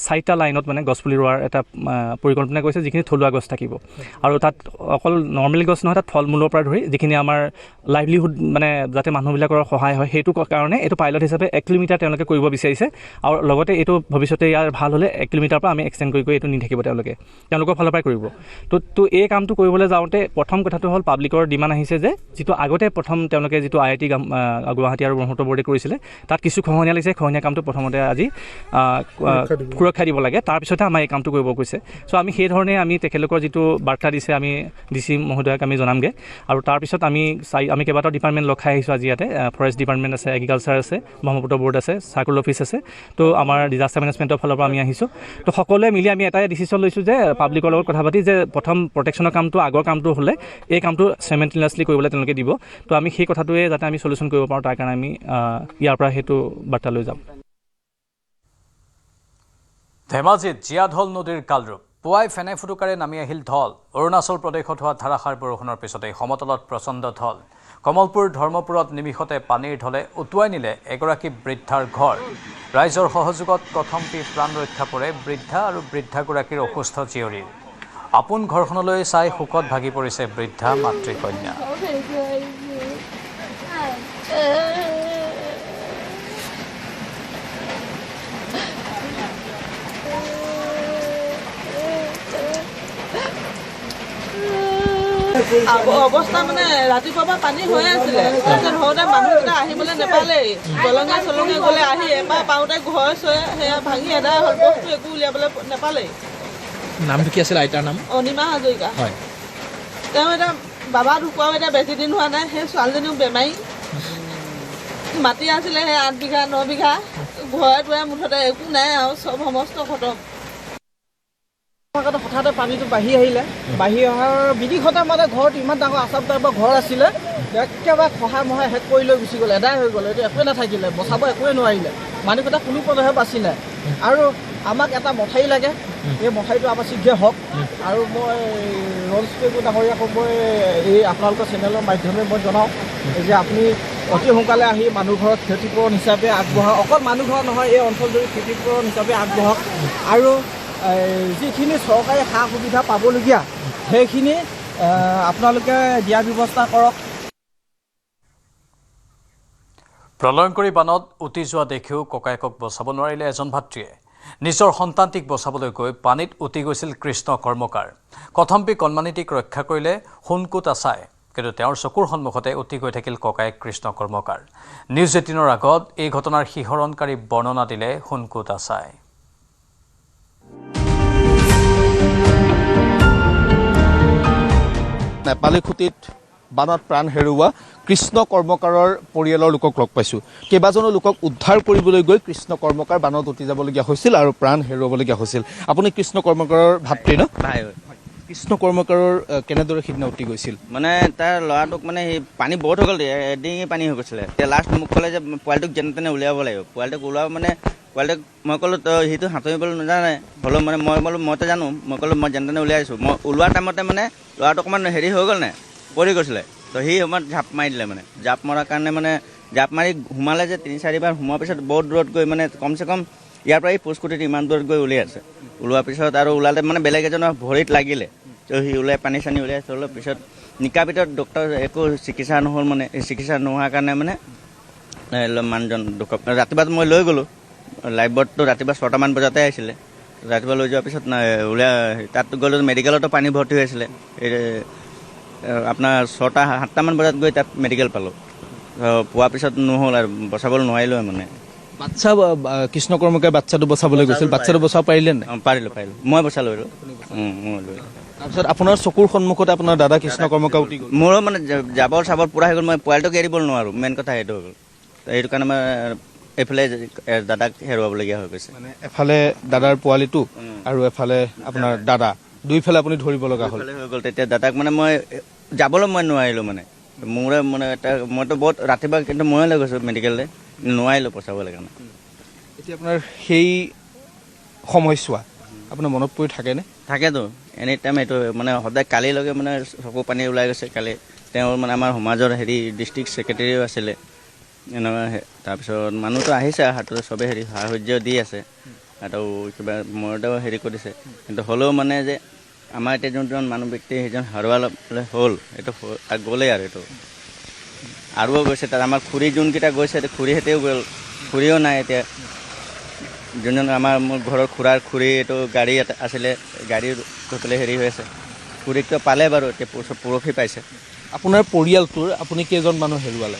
4টা লাইনত মানে গছপুলি ৰোৱাৰ এটা পৰিকল্পনা কৰিছে, যিখিনি থলুৱা গছ থাকিব। আৰু তাত অকল নৰ্মেল গছ নহয়, তাত ফল মূলৰ পৰা ধৰি যিখিনি আমাৰ লাইভলিহুড মানে যাতে মানুহবিলাকৰ সহায় হয়, সেইটো কাৰণে এইটো পাইলট হিচাপে 1 কিলোমিটাৰ তেওঁলোকে কৰিব বিচাৰিছে। আৰু লগতে এইটো ভৱিষ্যতে ইয়াৰ ভাল হ'লে 1 কিলোমিটাৰৰ পৰা আমি এক্সটেণ্ড কৰি এইটো নি থাকিব তেওঁলোকৰ ফালৰ পৰাই কৰিব। তো এই কামটো কৰিবলৈ যাওঁতে প্ৰথম কথাটো হ'ল পাব্লিকৰ ডিমাণ্ড আহিছে যে যিটো আগতে প্ৰথম তেওঁলোকে যিটো IIT গুৱাহাটী আৰু ব্ৰহ্মপুত্ৰ বোৰ্ডে কৰিছিলে তাত কিছু খহনীয়া লাগিছে, খহনীয়া কামটো প্ৰথমতে আজি সুৰক্ষা দিব লাগে, তাৰপিছতে আমাৰ এই কামটো কৰিব কৈছে। চ' আমি সেই ধৰণে আমি তেখেতলোকৰ যিটো বাৰ্তা দিছে আমি DC মহোদয়ক আমি জনামগৈ। আৰু তাৰপিছত আমি কেইবাটাও ডিপাৰ্টমেণ্ট লগ খাই আহিছোঁ আজি ইয়াতে। ফৰেষ্ট ডিপাৰ্টমেণ্ট আছে, এগ্ৰিকালচাৰ আছে, ব্ৰহ্মপুত্ৰ বোৰ্ড আছে, চাৰ্কুল অফিচ আছে, তো আমাৰ ডিজাষ্টাৰ মেনেজমেণ্টৰ ফালৰ পৰা আমি আহিছোঁ। তো সকলোৱে মিলি আমি এটাই ডিচিশ্যন লৈছোঁ যে পাব্লিকৰ লগত কথা পাতি যে প্ৰথম প্ৰটেকশ্যনৰ কামটো আগৰ কামটো হ'লে এই কামটো চাইমেলটেনিয়াছলি কৰিবলৈ তেওঁলোকে দিব। তো আমি সেই কথাটোৱে যাতে আমি চলিউশ্যন কৰিব পাৰোঁ তাৰ কাৰণে আমি ইয়াৰ পৰা সেইটো বাৰ্তা লৈ যাম। ধেমাজিত জীয়াঢল নদীৰ কালৰূপ, পুৱাই ফেনে ফুটুকাৰে নামি আহিল ঢল। অৰুণাচল প্ৰদেশত হোৱা ধাৰাসাৰ বৰষুণৰ পিছতেই সমতলত প্ৰচণ্ড ঢল। কমলপুৰ ধৰ্মপুৰত নিমিষতে পানীৰ ঢলে উটুৱাই নিলে এগৰাকী বৃদ্ধাৰ ঘৰ। ৰাইজৰ সহযোগত কথমপি প্ৰাণ ৰক্ষা পৰে বৃদ্ধা আৰু বৃদ্ধাগৰাকীৰ অসুস্থ জীয়ৰীৰ। আপোন ঘৰখনলৈ চাই শোকত ভাগি পৰিছে বৃদ্ধা মাতৃকন্যা। অৱস্থা মানে ৰাতিপুৱাৰ পৰা পানী হৈ আছিলে, তাৰপিছত হওঁতে মানুহকেইটা আহিবলৈ নাপালেই, দলঙে চলঙে গ'লে আহি এবাৰ পাওঁতে ঘৰ চৰে সেয়া ভাঙি এদাই হ'ল, বস্তু একো উলিয়াবলৈ নাপালেই। নামটো কি আছিল আইতাৰ নাম? অনিমা হাজৰিকা। হয়, তেওঁ এতিয়া বাবা ঢুকুৱাও এতিয়া বেছি দিন হোৱা নাই, সেই ছোৱালীজনীও বেমাৰী। মাটি আছিলে সেই 8 বিঘা 9 বিঘা, ঘৰে দুৱাৰে মুঠতে একো নাই আৰু চব সমস্ত খতম। হঠাতে পানীটো বাঢ়ি আহিলে, বাঢ়ি অহাৰ বিদিশতে মানে ঘৰত ইমান ডাঙৰ আচাম টাইপৰ ঘৰ আছিলে, একেবাৰে খহাই মহাই শেষ কৰি লৈ গুচি গ'লে, এদাই হৈ গ'ল। এইটো একোৱে নাথাকিলে, বচাব একোৱে নোৱাৰিলে, মানুহকেইটা কোনো পদহে বাচি নাই। আৰু আমাক এটা মথাউৰি লাগে, এই মথাউৰিটো আমাৰ শীঘ্ৰে হওক। আৰু মই ৰঞ্জপেগু ডাঙৰীয়াক মই এই আপোনালোকৰ চেনেলৰ মাধ্যমে মই জনাওঁ যে আপুনি অতি সোনকালে আহি মানুহ ঘৰত ক্ষতিপূৰণ হিচাপে আগবঢ়াওক। অকল মানুহ ঘৰ নহয়, এই অঞ্চলজুৰি ক্ষতিপূৰণ হিচাপে আগবঢ়াওক। আৰু যিখিনি চৰকাৰী সা সুবিধা পাবলগীয়া সেইখিনি আপোনালোকে দিয়াৰ ব্যৱস্থা কৰক। প্ৰলয়ংকৰী বানত উটি যোৱা দেখিও ককায়েকক বচাব নোৱাৰিলে এজন ভাতৃয়ে। নিজৰ সন্তানটিক বচাবলৈ গৈ পানীত উটি গৈছিল কৃষ্ণ কৰ্মকাৰ। কথমপি কণমানিটিক ৰক্ষা কৰিলে সোণকুট আছাই, কিন্তু তেওঁৰ চকুৰ সন্মুখতে উটি গৈ থাকিল ককায়েক কৃষ্ণ কৰ্মকাৰ। নিউজ 18ৰ আগত এই ঘটনাৰ শিহৰণকাৰী বৰ্ণনা দিলে সোণকুট আছাই। নেপালী খুঁটিত বানত প্ৰাণ হেৰুওৱা কৃষ্ণ কৰ্মকাৰৰ পৰিয়ালৰ লোকক লগ পাইছোঁ। কেইবাজনো লোকক উদ্ধাৰ কৰিবলৈ গৈ কৃষ্ণ কৰ্মকাৰ বানত উটি যাবলগীয়া হৈছিল আৰু প্ৰাণ হেৰুৱাবলগীয়া হৈছিল। আপুনি কৃষ্ণ কৰ্মকাৰৰ ভাতৃ ন? কৃষ্ণ কৰ্মকাৰৰ কেনেদৰে সিদিনা উটি গৈছিল? মানে তাৰ ল'ৰাটোক মানে সেই পানী বহুত হৈ গ'ল, এডিঙি পানী হৈ গৈছিলে। এতিয়া লাষ্ট মোক ক'লে যে পোৱালিটোক যেনে তেনে উলিয়াব লাগিব। পোৱালিটোক ওলাব মানে পোৱালিটোক মই ক'লোঁ তই সেইটো সাঁতুৰিবলৈ নাজানে, হ'লেও মানে মই বোলো মইতো জানো, মই ক'লোঁ মই যেনে তেনে উলিয়াইছোঁ। মই ওলোৱা টাইমতে মানে ল'ৰাটো অকণমান হেৰি হৈ গ'ল নাই, পৰি গৈছিলে। তো সেই সময়ত জাপ মাৰি দিলে, মানে জাপ মৰাৰ কাৰণে মানে জাপ মাৰি সোমালে যে 3-4বাৰ সোমোৱাৰ পিছত বহুত দূৰত গৈ মানে কমচে কম ইয়াৰ পৰা এই পোষ্টকুটিত ইমান দূৰত গৈ উলিয়াইছে। ওলোৱাৰ পিছত আৰু ওলালে মানে বেলেগ এজনৰ ভৰিত লাগিলে, তো সি ওলাই পানী চানী উলিয়াই থ'লে। পিছত নিকাৰ ভিতৰত ডক্টৰ একো চিকিৎসা নহ'ল, মানে চিকিৎসা নোহোৱাৰ কাৰণে মানে মানুহজন ৰাতিপুৱা মই লৈ গ'লোঁ লাইফবৰ্ডটো, ৰাতিপুৱা 6টামান বজাতে আহিছিলে। ৰাতিপুৱা লৈ যোৱাৰ পিছত উলিয়াই তাত গ'লোঁ, মেডিকেলতো পানী ভৰ্তি হৈ আছিলে। আপোনাৰ 6-7টামান বজাত গৈ তাত মেডিকেল পালোঁ। পোৱাৰ পিছত নহ'ল আৰু বচাবলৈ নোৱাৰিলোঁ মানে। বাচ্ছা কৃষ্ণ কৰ্মকাৰে বাচ্ছাটো বচাবলৈ গৈছিল, বাচ্ছাটো বচাব পাৰিলে নাই? পাৰিলোঁ, মই বচালোঁ আৰু মই লৈ। তাৰপিছত আপোনাৰ চকুৰ সন্মুখতে আপোনাৰ দাদা কৃষ্ণ কৰ্মকাৰ উটি গ'ল। মোৰো মানে জাবৰ চাবৰ পূৰা হৈ গ'ল, মই পোৱালিটোক এৰিব নোৱাৰোঁ, মেইন কথা সেইটো হৈ গ'ল। সেইটো কাৰণে মই এইফালে দাদাক হেৰুৱাবলগীয়া হৈ গৈছে। মানে এফালে দাদাৰ পোৱালিটো আৰু এফালে আপোনাৰ দাদা, দুইফালে আপুনি ধৰিব লগা হ'ল। হৈ গ'ল তেতিয়া দাদাক মানে মই যাবলৈ মই নোৱাৰিলোঁ, মানে মোৰে মানে মইতো বহুত ৰাতিপুৱা কিন্তু ময়ে লৈ গৈছোঁ মেডিকেললৈ, নোৱাৰিলোঁ বচাবলৈ কাৰণে। এতিয়া আপোনাৰ সেই সময়ছোৱা আপোনাৰ মনত পৰি থাকেনে? থাকেতো, এনি টাইম এইটো মানে সদায়। কালিলৈকে মানে চকু পানী ওলাই গৈছে। কালি তেওঁৰ মানে আমাৰ সমাজৰ ডিষ্ট্ৰিক্ট ছেক্ৰেটেৰীও আছিলে এনেকুৱা। তাৰপিছত মানুহটো আহিছে, হাতত চবেই সাহাৰ্য দি আছে, আৰু কিবা মৰদেও কৰিছে। কিন্তু হ'লেও মানে যে আমাৰ এতিয়া যোনজন মানুহ ব্যক্তি সেইজন হেৰুৱালে হ'ল, এইটো গ'লেই আৰু এইটো আৰু গৈছে। তাত আমাৰ খুৰী যোনকেইটা গৈছে, খুৰীহঁতেও গ'ল, খুৰীও নাই এতিয়া। যোনজন মোৰ ঘৰৰ খুৰী, এইটো গাড়ী এটা আছিলে, গাড়ী গৈ পেলাই হৈ আছে। খুৰীকটো পালে বাৰু, এতিয়া পৰহি পাইছে। আপোনাৰ পৰিয়ালটোৰ আপুনি কেইজন মানুহ হেৰুৱালে?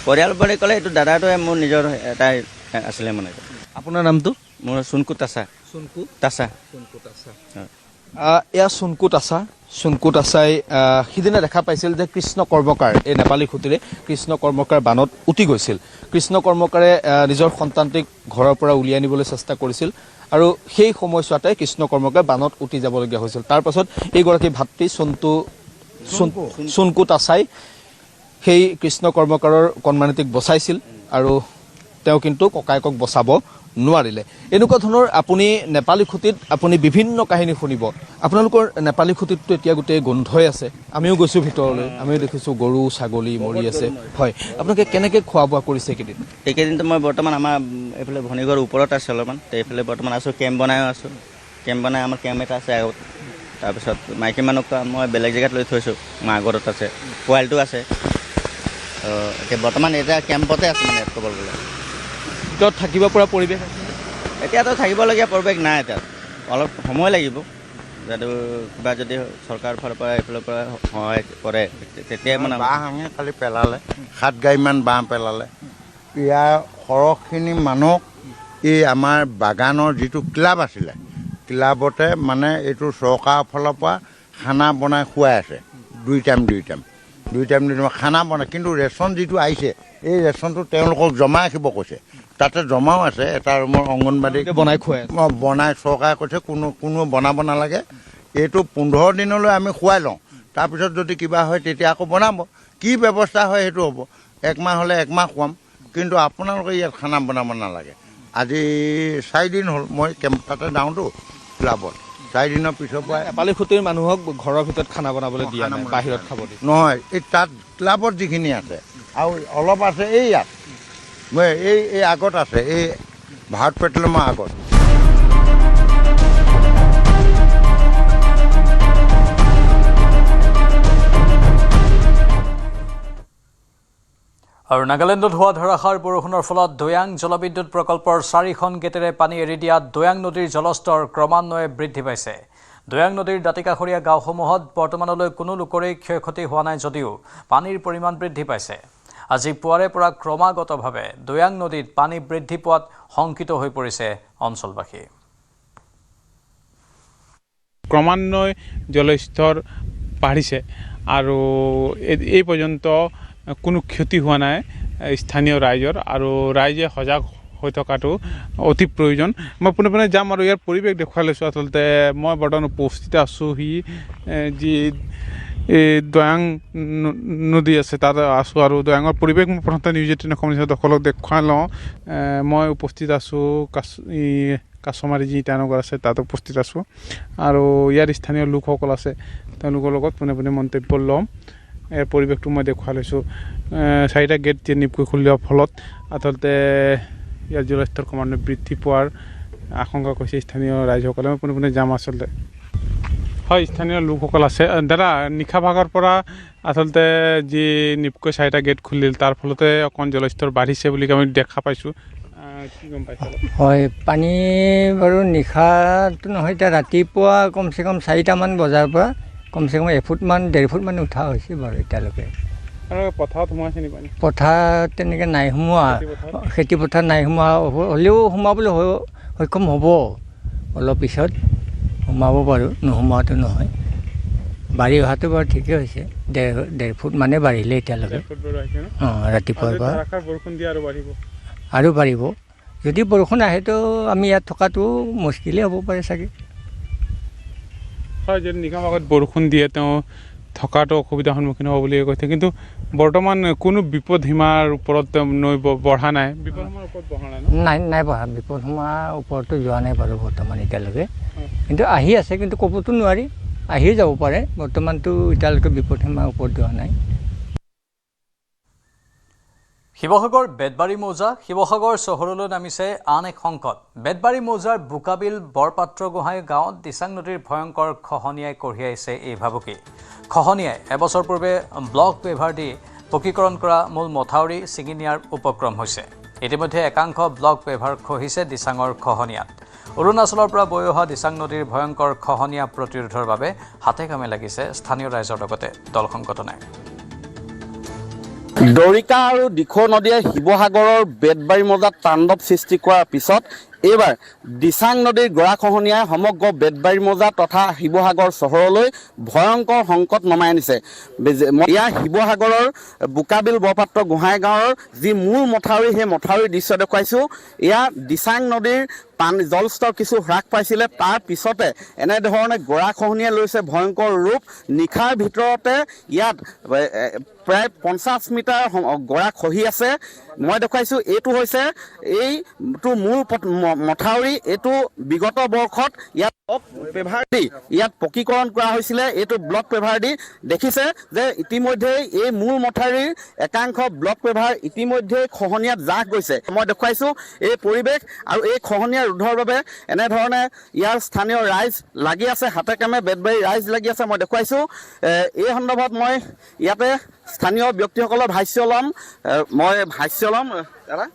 পৰিয়াল বুলি ক'লে এইটো দাদাটোৱে মোৰ নিজৰ এটাই আছিলে মানে। আপোনাৰ নামটো? মোৰ চুনকু তাছা। তাছা। এয়া চুনকু তাছাই সিদিনা দেখা পাইছিল যে কৃষ্ণ কৰ্মকাৰ, এই নেপালী খুঁটিৰে কৃষ্ণ কৰ্মকাৰ বানত উটি গৈছিল। কৃষ্ণ কৰ্মকাৰে নিজৰ সন্তানটিক ঘৰৰ পৰা উলিয়াই আনিবলৈ চেষ্টা কৰিছিল, আৰু সেই সময়ছোৱাতে কৃষ্ণ কৰ্মকাৰ বানত উটি যাবলগীয়া হৈছিল। তাৰ পাছত এইগৰাকী ভাতৃ চুনকু তাছাই সেই কৃষ্ণ কৰ্মকাৰৰ কণমানিটিক বচাইছিল, আৰু তেওঁ কিন্তু ককায়েকক বচাব নোৱাৰিলে। এনেকুৱা ধৰণৰ আপুনি নেপালী খুঁটিত আপুনি বিভিন্ন কাহিনী শুনিব। আপোনালোকৰ নেপালী খুঁটিততো এতিয়া গোটেই গোন্ধই আছে। আমিও গৈছোঁ ভিতৰলৈ, আমিও দেখিছোঁ গৰু ছাগলী মৰি আছে। হয়, আপোনালোকে কেনেকৈ খোৱা বোৱা কৰিছে এইকেইদিন? এইকেইদিনতো মই বৰ্তমান আমাৰ এইফালে ভনীঘৰ ওপৰত আছে অলপমান, এইফালে বৰ্তমান আছোঁ, কেম্প বনাইও আছোঁ। কেম্প বনাই আমাৰ কেম্প এটা আছে আগত। তাৰপিছত মাইকী মানুহক মই বেলেগ জেগাত লৈ থৈছোঁ, আমাৰ আগত আছে, পোৱালিটো আছে। এতিয়া বৰ্তমান এতিয়া কেম্পতে আছে মানে ক'বলৈ গ'লে। ভিতৰত থাকিব পৰা পৰিৱেশ আছে? এতিয়াতো থাকিবলগীয়া পৰিৱেশ নাই, এতিয়া অলপ সময় লাগিব। যাতে কিবা যদি চৰকাৰৰ ফালৰ পৰা এইফালৰ পৰা সহায় কৰে তেতিয়াই মানে। বাঁহ আমি খালি পেলালে, 7 গাড়ীমান বাঁহ পেলালে। ইয়াৰ সৰহখিনি মানুহক এই আমাৰ বাগানৰ যিটো ক্লাব আছিলে, ক্লাবতে মানে এইটো চৰকাৰৰ ফালৰ পৰা খানা বনাই খুৱাই আছে। 2 টাইম খানা বনাই, কিন্তু ৰেচন যিটো আহিছে, এই ৰেচনটো তেওঁলোকক জমা ৰাখিব কৈছে। তাতে জমাও আছে, এটা ৰুমৰ অংগনবাদী বনাই চৰকাৰে কৈছে কোনো বনাব নালাগে, এইটো 15 দিনলৈ আমি খুৱাই লওঁ, তাৰপিছত যদি কিবা হয় তেতিয়া আকৌ বনাব। কি ব্যৱস্থা হয় সেইটো হ'ব। 1 মাহ হ'লে 1 মাহ খুৱাম, কিন্তু আপোনালোকে ইয়াত খানা বনাব নালাগে। আজি 4 দিন হ'ল মই তাতে যাওঁতো ক্লাবত, 4 দিনৰ পিছৰ পৰা নেপালী খুঁটিৰ মানুহক ঘৰৰ ভিতৰত খানা বনাবলৈ দিয়া নাই, বাহিৰত খাব দিয়ে? নহয়, এই তাত ক্লাবত যিখিনি আছে আৰু অলপ আছে এই ইয়াত, এই আগত আছে, এই ভাৰত পেট্ৰলিয়ামৰ আগত। আৰু নাগালেণ্ডত হোৱা ধাৰাসাৰ বৰষুণৰ ফলত দৈয়াং জলবিদ্যুৎ প্ৰকল্পৰ 4খন গেটেৰে পানী এৰি দিয়াত দৈয়াং নদীৰ জলস্তৰ ক্ৰমান্বয়ে বৃদ্ধি পাইছে। দৈয়াং নদীৰ দাঁতিকাষৰীয়া গাঁওসমূহত বৰ্তমানলৈ কোনো লোকৰেই ক্ষয়ক্ষতি হোৱা নাই যদিও পানীৰ পৰিমাণ বৃদ্ধি পাইছে। আজি পুৱাৰে পৰা ক্ৰমাগতভাৱে দৈয়াং নদীত পানী বৃদ্ধি পোৱাত শংকিত হৈ পৰিছে অঞ্চলবাসী। ক্ৰমান্বয়ে জলস্তৰ বাঢ়িছে আৰু এই পৰ্যন্ত কোনো ক্ষতি হোৱা নাই স্থানীয় ৰাইজৰ, আৰু ৰাইজে সজাগ হৈ থকাটো অতি প্ৰয়োজন মই পোনে যাম আৰু ইয়াৰ পৰিৱেশ দেখুৱাই লৈছোঁ আচলতে মই বৰ্তমান উপস্থিত আছোঁহি যি এই দয়াং নদী আছে তাত আছোঁ আৰু দয়াঙৰ পৰিৱেশ মই প্ৰথমতে নিউজ 18 অসম দৰ্শকক দেখুৱাই লওঁ মই উপস্থিত আছোঁ কাছমাৰী যি ইটানগৰ আছে তাত উপস্থিত আছোঁ আৰু ইয়াৰ স্থানীয় লোকসকল আছে তেওঁলোকৰ লগত পোনে মন্তব্য ল'ম ইয়াৰ পৰিৱেশটো মই দেখুৱাই লৈছোঁ 4টা গেট নিপকৈ খুলি দিয়াৰ ফলত আচলতে ইয়াৰ জলস্তৰ ক্ৰমান্বয়ে বৃদ্ধি পোৱাৰ আশংকা কৰিছে স্থানীয় ৰাইজসকলে মই পোনে যাম আচলতে হয় স্থানীয় লোকসকল আছে দাদা নিশা ভাগৰ পৰা আচলতে যি নিপকৈ 4টা গেট খুলিল তাৰ ফলতে অকণ জলস্তৰ বাঢ়িছে বুলি আমি দেখা পাইছোঁ কি গম পাইছে হয় পানী বাৰু নিশাটো নহয় এতিয়া ৰাতিপুৱা কমচে কম 4টামান বজাৰ পৰা কমচে কম 1 ফুটমান 1.5 ফুটমান উঠা হৈছে বাৰু এতিয়ালৈকে আৰু পথাৰত সোমাইছে নি পানী পথাৰত তেনেকৈ নাই সোমোৱা খেতি পথাৰ নাই সোমোৱা হ'লেও সোমাবলৈ সক্ষম হ'ব অলপ পিছত সোমাব পাৰোঁ নোসোমোৱাটো নহয় বাঢ়ি অহাটো বাৰু ঠিকেই হৈছে 1.5 ফুট মানে বাঢ়িলে এতিয়ালৈকে ৰাতিপুৱাৰ পৰা আৰু বাঢ়িব যদি বৰষুণ আহেতো আমি ইয়াত থকাটো মুস্কিলেই হ'ব পাৰে চাগে হয় যদি নিশা ভাগত বৰষুণ দিয়ে তেওঁ থকাটো অসুবিধাৰ সন্মুখীন হ'ব বুলি কৈছে কিন্তু বৰ্তমান কোনো বিপদ সীমাৰ ওপৰত নৈ বঢ়া নাই বিপদ সীমাৰ ওপৰত বঢ়া নাই নাই বঢ়া বিপদ সীমাৰ ওপৰতো যোৱা নাই বাৰু বৰ্তমান এতিয়ালৈকে কিন্তু আহি আছে কিন্তু ক'বতো নোৱাৰি আহিও যাব পাৰে বৰ্তমানতো এতিয়ালৈকে বিপদ সীমাৰ ওপৰত যোৱা নাই শিৱসাগৰ বেতবাৰী মৌজা শিৱসাগৰ চহৰলৈ নামিছে আন এক সংকট বেতবাৰী মৌজাৰ বোকাবিল বৰপাত্ৰ গোহাঁই গাঁৱত দিচাং নদীৰ ভয়ংকৰ খহনীয়াই কঢ়িয়াইছে এই ভাবুকি খহনীয়াই এবছৰ পূৰ্বে ব্লক পেভাৰ দি পকীকৰণ কৰা মূল মথাউৰি ছিঙি নিয়াৰ উপক্ৰম হৈছে ইতিমধ্যে একাংশ ব্লক পেভাৰ খহিছে দিচাঙৰ খহনীয়াত অৰুণাচলৰ পৰা বৈ অহা দিচাং নদীৰ ভয়ংকৰ খহনীয়া প্ৰতিৰোধৰ বাবে হাতে কামে লাগিছে স্থানীয় ৰাইজৰ লগতে দল সংগঠনে দৰিকা আৰু দিখৌ নদীয়ে শিৱসাগৰৰ বেতবাৰী মৌজাত তাণ্ডৱ সৃষ্টি কৰাৰ পিছত এইবাৰ দিচাং নদীৰ গৰাখহনীয়াই সমগ্ৰ বেতবাৰী মৌজা তথা শিৱসাগৰ চহৰলৈ ভয়ংকৰ সংকট নমাই আনিছে ইয়াৰ শিৱসাগৰৰ বোকাবিল বৰপাত্ৰ গোহাঁই গাঁৱৰ যি মূল মথাউৰি সেই মথাউৰিৰ দৃশ্য দেখুৱাইছোঁ এয়া দিচাং নদীৰ পানী জলস্তৰ কিছু হ্ৰাস পাইছিলে তাৰ পিছতে এনেধৰণে গৰাখহনীয়াই লৈছে ভয়ংকৰ ৰূপ নিশাৰ ভিতৰতে ইয়াত প্ৰায় 50 মিটাৰ গৰা খহি আছে মই দেখুৱাইছোঁ এইটো হৈছে এইটো মূল মথাউৰি এইটো বিগত বৰ্ষত ইয়াত পেভাৰ দি ইয়াত পকীকৰণ কৰা হৈছিলে এইটো ব্লক পেভাৰ দি দেখিছে যে ইতিমধ্যেই এই মূল মথাউৰিৰ একাংশ ব্লক পেভাৰ ইতিমধ্যেই খহনীয়াত জাহ গৈছে মই দেখুৱাইছোঁ এই পৰিৱেশ আৰু এই খহনীয়া ৰোধৰ বাবে এনেধৰণে ইয়াৰ স্থানীয় ৰাইজ লাগি আছে হাতে কামে বেতবাৰী ৰাইজ লাগি আছে মই দেখুৱাইছোঁ এই সন্দৰ্ভত মই ইয়াতে স্থানীয় ব্যক্তিসকলৰ ভাষ্য ল'ম দাদা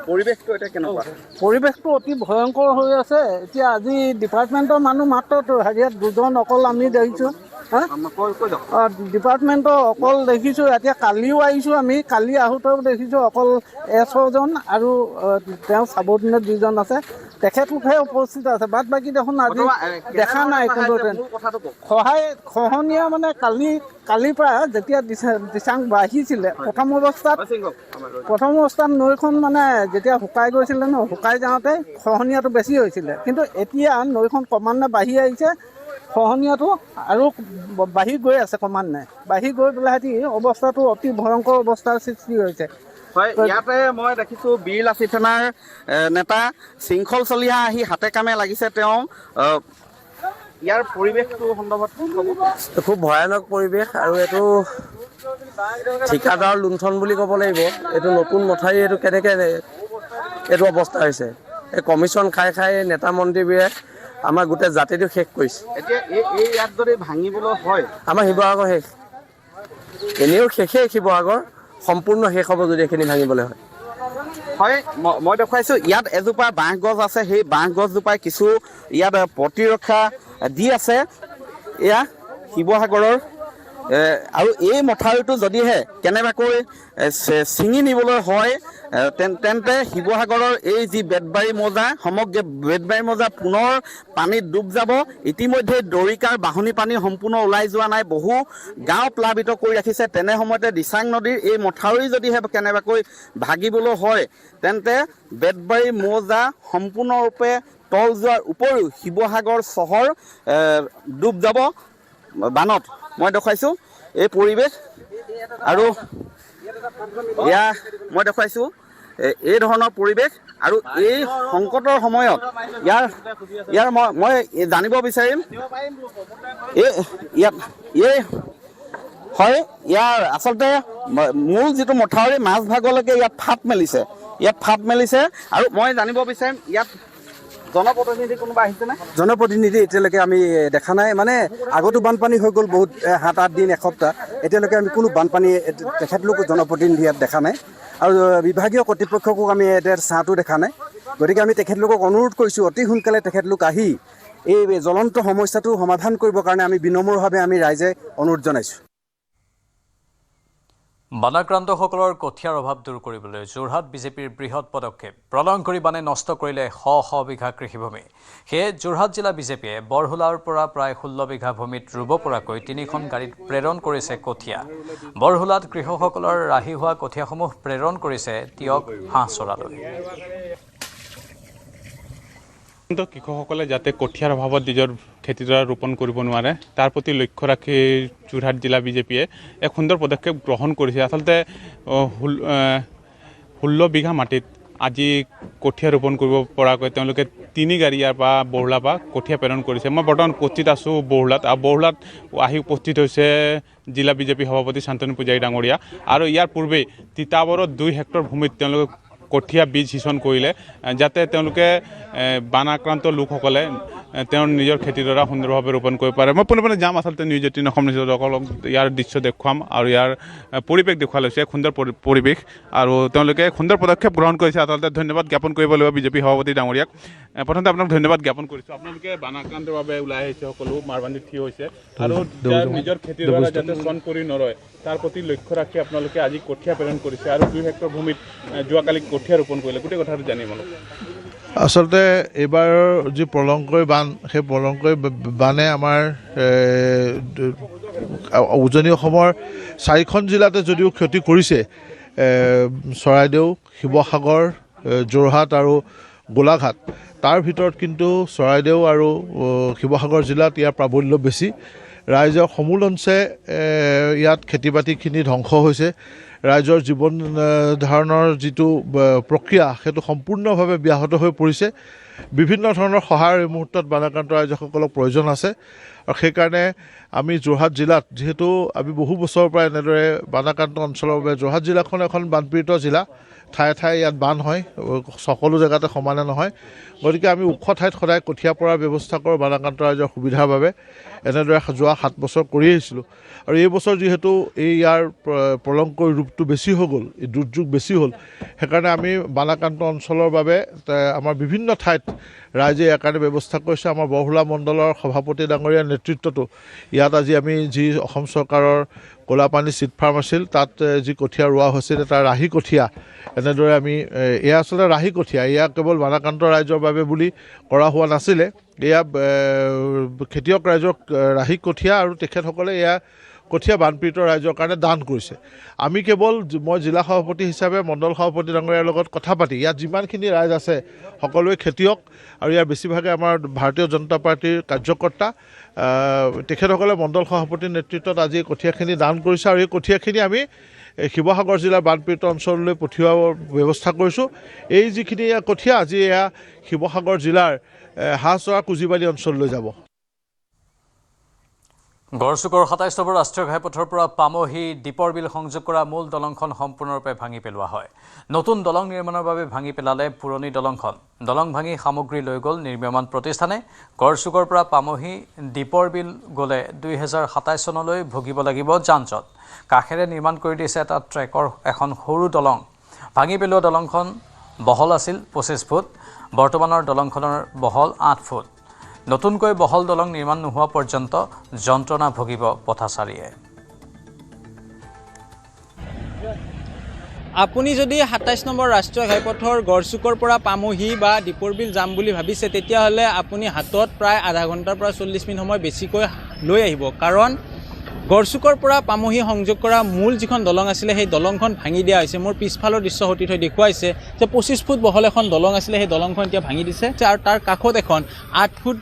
পৰিৱেশটো এতিয়া কেনেকুৱা পৰিৱেশটো অতি ভয়ংকৰ হৈ আছে এতিয়া আজি ডিপাৰ্টমেণ্টৰ মানুহ মাত্ৰ হেৰিয়াত 2জন অকল আমি দেখিছোঁ ডিপাৰ্টমেণ্টৰ অকল দেখিছোঁ এতিয়া কালিও আহিছোঁ আমি কালি আহোঁতেও দেখিছোঁ অকল SO জন আৰু তেওঁ চাবৰ্ডিনেট 2জন আছে তেখেতলোকহে উপস্থিত আছে বাদ বাকী দেখোন আজি দেখা নাই কোনো খহনীয়া মানে কালিৰ পৰা যেতিয়া দিচাং বাঢ়িছিলে প্ৰথম অৱস্থাত নৈখন মানে যেতিয়া শুকাই গৈছিলে ন শুকাই যাওঁতে খহনীয়াটো বেছি হৈছিলে কিন্তু এতিয়া নৈখন ক্ৰমান্বয়ে বাঢ়ি আহিছে খহনীয়াটো আৰু বাঢ়ি গৈ আছে ক্ৰমান্বয়ে বাঢ়ি গৈ পেলাই অৱস্থাটো অতি ভয়ংকৰ অৱস্থাৰ সৃষ্টি হৈছে হয় ইয়াতে মই দেখিছোঁ বীৰলাচি থানাৰ নেতা শৃংখল চলিহা আহি হাতে কামে লাগিছে তেওঁ ইয়াৰ পৰিৱেশটো সন্দৰ্ভত খুব ভয়ানক পৰিৱেশ আৰু এইটো ঠিকাদাৰ লুণ্ঠন বুলি ক'ব লাগিব এইটো নতুন মথাউৰি এইটো কেনেকৈ এইটো অৱস্থা হৈছে এই কমিশ্যন খাই নেতা মন্ত্ৰীবোৰে আমাৰ গোটেই জাতিটো শেষ কৰিছে এতিয়া এই ইয়াত যদি ভাঙিবলৈ হয় আমাৰ শিৱসাগৰ শেষ এনেও শেষেই শিৱসাগৰ সম্পূৰ্ণ শেষ হ'ব যদি এইখিনি ভাঙিবলৈ হয় মই দেখুৱাইছোঁ ইয়াত এজোপা বাঁহ গছ আছে সেই বাঁহ গছজোপাই কিছু ইয়াত প্ৰতিৰক্ষা দি আছে এয়া শিৱসাগৰৰ আৰু এই মথাউৰিটো যদিহে কেনেবাকৈ ছিঙি নিবলৈ হয় তেন্তে শিৱসাগৰৰ এই যি বেতবাৰী মৌজা সমগ্ৰ বেতবাৰী মৌজা পুনৰ পানীত ডুব যাব। ইতিমধ্যে দৰিকাৰ বাঢ়নী পানী সম্পূৰ্ণ ওলাই যোৱা নাই, বহু গাঁও প্লাবিত কৰি ৰাখিছে। তেনে সময়তে দিচাং নদীৰ এই মথাউৰি যদিহে কেনেবাকৈ ভাগিবলৈ হয় তেন্তে বেতবাৰী মৌজা সম্পূৰ্ণৰূপে তল যোৱাৰ উপৰিও শিৱসাগৰ চহৰ ডুব যাব বানত। মই দেখুৱাইছোঁ এই পৰিৱেশ আৰু মই দেখুৱাইছোঁ এই ধৰণৰ পৰিৱেশ আৰু এই সংকটৰ সময়ত ইয়াৰ মই জানিব বিচাৰিম ইয়াৰ আচলতে মূল যিটো মথাউৰি মাজভাগলৈকে ইয়াত ফাট মেলিছে আৰু মই জানিব বিচাৰিম ইয়াত জনপ্ৰতিনিধি কোনোবা আহিছেনে? জনপ্ৰতিনিধি এতিয়ালৈকে আমি দেখা নাই, মানে আগতো বানপানী হৈ গ'ল বহুত 7-8 দিন এসপ্তাহ, এতিয়ালৈকে আমি কোনো বানপানী তেখেতলোক জনপ্ৰতিনিধি ইয়াত দেখা নাই আৰু বিভাগীয় কৰ্তৃপক্ষকো আমি এতিয়া চাহটো দেখা নাই। গতিকে আমি তেখেতলোকক অনুৰোধ কৰিছোঁ অতি সোনকালে তেখেতলোক আহি এই জ্বলন্ত সমস্যাটো সমাধান কৰিবৰ কাৰণে আমি বিনম্ৰভাৱে আমি ৰাইজে অনুৰোধ জনাইছোঁ। বানাক্ৰান্তসকলৰ কঠীয়াৰ অভাৱ দূৰ কৰিবলৈ যোৰহাট বিজেপিৰ বৃহৎ পদক্ষেপ। প্ৰলয়ংকৰী বানে নষ্ট কৰিলে শ বিঘা কৃষিভূমি। সেয়ে যোৰহাট জিলা বিজেপিয়ে বৰহোলাৰ পৰা প্ৰায় 16 বিঘা ভূমিত ৰুব পৰাকৈ 3খন গাড়ীত প্ৰেৰণ কৰিছে কঠীয়া। বৰহোলাত কৃষকসকলৰ ৰাহি হোৱা কঠীয়াসমূহ প্ৰেৰণ কৰিছে তিয়ক হাঁহচৰালৈ। কৃষকসকলে যাতে কঠীয়াৰ অভাৱত নিজৰ খেতিডৰা ৰোপণ কৰিব নোৱাৰে তাৰ প্ৰতি লক্ষ্য ৰাখি যোৰহাট জিলা বিজেপিয়ে এক সুন্দৰ পদক্ষেপ গ্ৰহণ কৰিছে। আচলতে 16 বিঘা মাটিত আজি কঠীয়া ৰোপণ কৰিব পৰাকৈ তেওঁলোকে 3 গাড়ী ইয়াৰ পৰা বৰহোলা পৰা কঠীয়া প্ৰেৰণ কৰিছে। মই বৰ্তমান উপস্থিত আছোঁ বৰহোলাত, আৰু বৰহোলাত আহি উপস্থিত হৈছে জিলা বিজেপি সভাপতি শান্তনু পূজাৰী ডাঙৰীয়া, আৰু ইয়াৰ পূৰ্বে তিতাবৰত 2 হেক্টৰ ভূমিত তেওঁলোকে কঠীয়া বীজ সিঁচন কৰিলে যাতে তেওঁলোকে বানাক্ৰান্ত লোকসকলে তেওঁৰ নিজৰ খেতিডৰা সুন্দৰভাৱে ৰোপণ কৰিব পাৰে। মই পোনে যাম আচলতে নিউজ 18 অসম নিউজসকলক ইয়াৰ দৃশ্য দেখুৱাম আৰু ইয়াৰ পৰিৱেশ দেখুওৱা লৈছে, এক সুন্দৰ পৰিৱেশ আৰু তেওঁলোকে সুন্দৰ পদক্ষেপ গ্ৰহণ কৰিছে। আচলতে ধন্যবাদ জ্ঞাপন কৰিব লাগিব বিজেপি সভাপতি ডাঙৰীয়াক। প্ৰথমতে আপোনাক ধন্যবাদ জ্ঞাপন কৰিছোঁ। আপোনালোকে বানাক্ৰান্তৰ বাবে ওলাই আহিছে, সকলো মাৰবান্ধি থিয় হৈছে আৰু নিজৰ খেতিডৰা যাতে চন পৰি নৰয় তাৰ প্ৰতি লক্ষ্য ৰাখি আপোনালোকে আজি কঠীয়া প্ৰেৰণ কৰিছে আৰু 2 হেক্টৰ ভূমিত যোৱাকালি কঠীয়া ৰোপণ কৰিলে। গোটেই কথাটো জানিম অলপ। আচলতে এইবাৰ যি প্ৰলয়ংকৰী বান, সেই প্ৰলয়ংকৰী বানে আমাৰ উজনি অসমৰ 4খন জিলাতে যদিও ক্ষতি কৰিছে, চৰাইদেউ, শিৱসাগৰ, যোৰহাট আৰু গোলাঘাট, তাৰ ভিতৰত কিন্তু চৰাইদেউ আৰু শিৱসাগৰ জিলাত ইয়াৰ প্ৰাবল্য বেছি। ৰাইজৰ সমূল অংশে ইয়াত খেতি বাতিখিনি ধ্বংস হৈছে। ৰাইজৰ জীৱন ধাৰণৰ যিটো প্ৰক্ৰিয়া সেইটো সম্পূৰ্ণভাৱে ব্যাহত হৈ পৰিছে। বিভিন্ন ধৰণৰ সহায়ৰ এই মুহূৰ্তত বানাক্ৰান্ত ৰাইজসকলক প্ৰয়োজন আছে আৰু সেইকাৰণে আমি যোৰহাট জিলাত, যিহেতু আমি বহু বছৰৰ পৰা এনেদৰে বানাক্ৰান্ত অঞ্চলৰ বাবে, যোৰহাট জিলাখন এখন বানপীড়িত জিলা, ঠায়ে ঠায়ে ইয়াত বান হয়, সকলো জেগাতে সমানে নহয়। গতিকে আমি ওখ ঠাইত সদায় কঠীয়া পৰাৰ ব্যৱস্থা কৰোঁ বানাক্ৰান্ত ৰাইজৰ সুবিধাৰ বাবে। এনেদৰে যোৱা 7 বছৰ কৰি আহিছিলোঁ আৰু এই বছৰ যিহেতু ইয়াৰ প্ৰলয়ংকৰী ৰূপটো বেছি হৈ গ'ল, এই দুৰ্যোগ বেছি হ'ল, সেইকাৰণে আমি বানাক্ৰান্ত অঞ্চলৰ বাবে আমাৰ বিভিন্ন ঠাইত ৰাইজে ইয়াৰ কাৰণে ব্যৱস্থা কৰিছে। আমাৰ বৰহোলা মণ্ডলৰ সভাপতি ডাঙৰীয়াৰ নেতৃত্বতো ইয়াত আজি আমি যি অসম চৰকাৰৰ ক'লাপানী চিট ফাৰ্ম আছিল তাত যি কঠীয়া ৰোৱা হৈছিল, তাৰ ৰাহি কঠীয়া এনেদৰে আমি, এয়া আচলতে ৰাহি কঠীয়া, এয়া কেৱল বানাক্ৰান্ত ৰাইজৰ বাবে বুলি কৰা হোৱা নাছিলে, এয়া খেতিয়ক ৰাইজৰ ৰাহি কঠীয়া আৰু তেখেতসকলে এয়া কঠীয়া বানপীড়িত ৰাইজৰ কাৰণে দান কৰিছে। আমি কেৱল, মই জিলা সভাপতি হিচাপে মণ্ডল সভাপতি ডাঙৰীয়াৰ লগত কথা পাতি, ইয়াত যিমানখিনি ৰাইজ আছে সকলোৱে খেতিয়ক আৰু ইয়াৰ বেছিভাগে আমাৰ ভাৰতীয় জনতা পাৰ্টীৰ কাৰ্যকৰ্তা, তেখেতসকলে মণ্ডল সভাপতিৰ নেতৃত্বত আজি কঠীয়াখিনি দান কৰিছে আৰু এই কঠীয়াখিনি আমি শিৱসাগৰ জিলাৰ বানপীড়িত অঞ্চললৈ পঠিওৱাৰ ব্যৱস্থা কৰিছোঁ। এই যিখিনি কঠীয়া আজি এয়া শিৱসাগৰ জিলাৰ হাঁহচৰা কুজিবালি অঞ্চললৈ যাব। গড়চুকৰ 27 নম্বৰ ৰাষ্ট্ৰীয় ঘাইপথৰ পৰা পামহি দীপৰ বিল সংযোগ কৰা মূল দলংখন সম্পূৰ্ণৰূপে ভাঙি পেলোৱা হয়। নতুন দলং নিৰ্মাণৰ বাবে ভাঙি পেলালে পুৰণি দলংখন। দলং ভাঙি সামগ্ৰী লৈ গ'ল নিৰ্মাণ প্ৰতিষ্ঠানে। গড়চুকৰ পৰা পামহি দীপৰ বিল গ'লে 2027 চনলৈ ভুগিব লাগিব যান-জঁট। কাষেৰে নিৰ্মাণ কৰি দিছে এটা ট্ৰেকৰ এখন সৰু দলং। ভাঙি পেলোৱা দলংখন বহল আছিল 25 ফুট, বৰ্তমানৰ দলংখনৰ বহল 8 ফুট। নতুনকৈ বহল দলং নিৰ্মাণ নোহোৱা পৰ্যন্ত যন্ত্ৰণা ভুগিব পথচাৰীয়ে। আপুনি যদি ২৭ নম্বৰ ৰাষ্ট্ৰীয় ঘাইপথৰ গড়চুকৰ পৰা পামহি বা দীপৰ বিল যাম বুলি ভাবিছে তেতিয়াহ'লে আপুনি হাতত প্ৰায় আধা ঘণ্টাৰ পৰা ৪০ মিনিট সময় বেছিকৈ লৈ আহিব কাৰণ গড়চুকৰ পৰা পামহি সংযোগ কৰা মূল যিখন দলং আছিলে সেই দলংখন ভাঙি দিয়া হৈছে মোৰ পিছফালৰ দৃশ্য সতীত হৈ দেখুৱাইছে যে ২৫ ফুট বহল এখন দলং আছিলে সেই দলংখন এতিয়া ভাঙি দিছে আৰু তাৰ কাষত এখন ৮ ফুট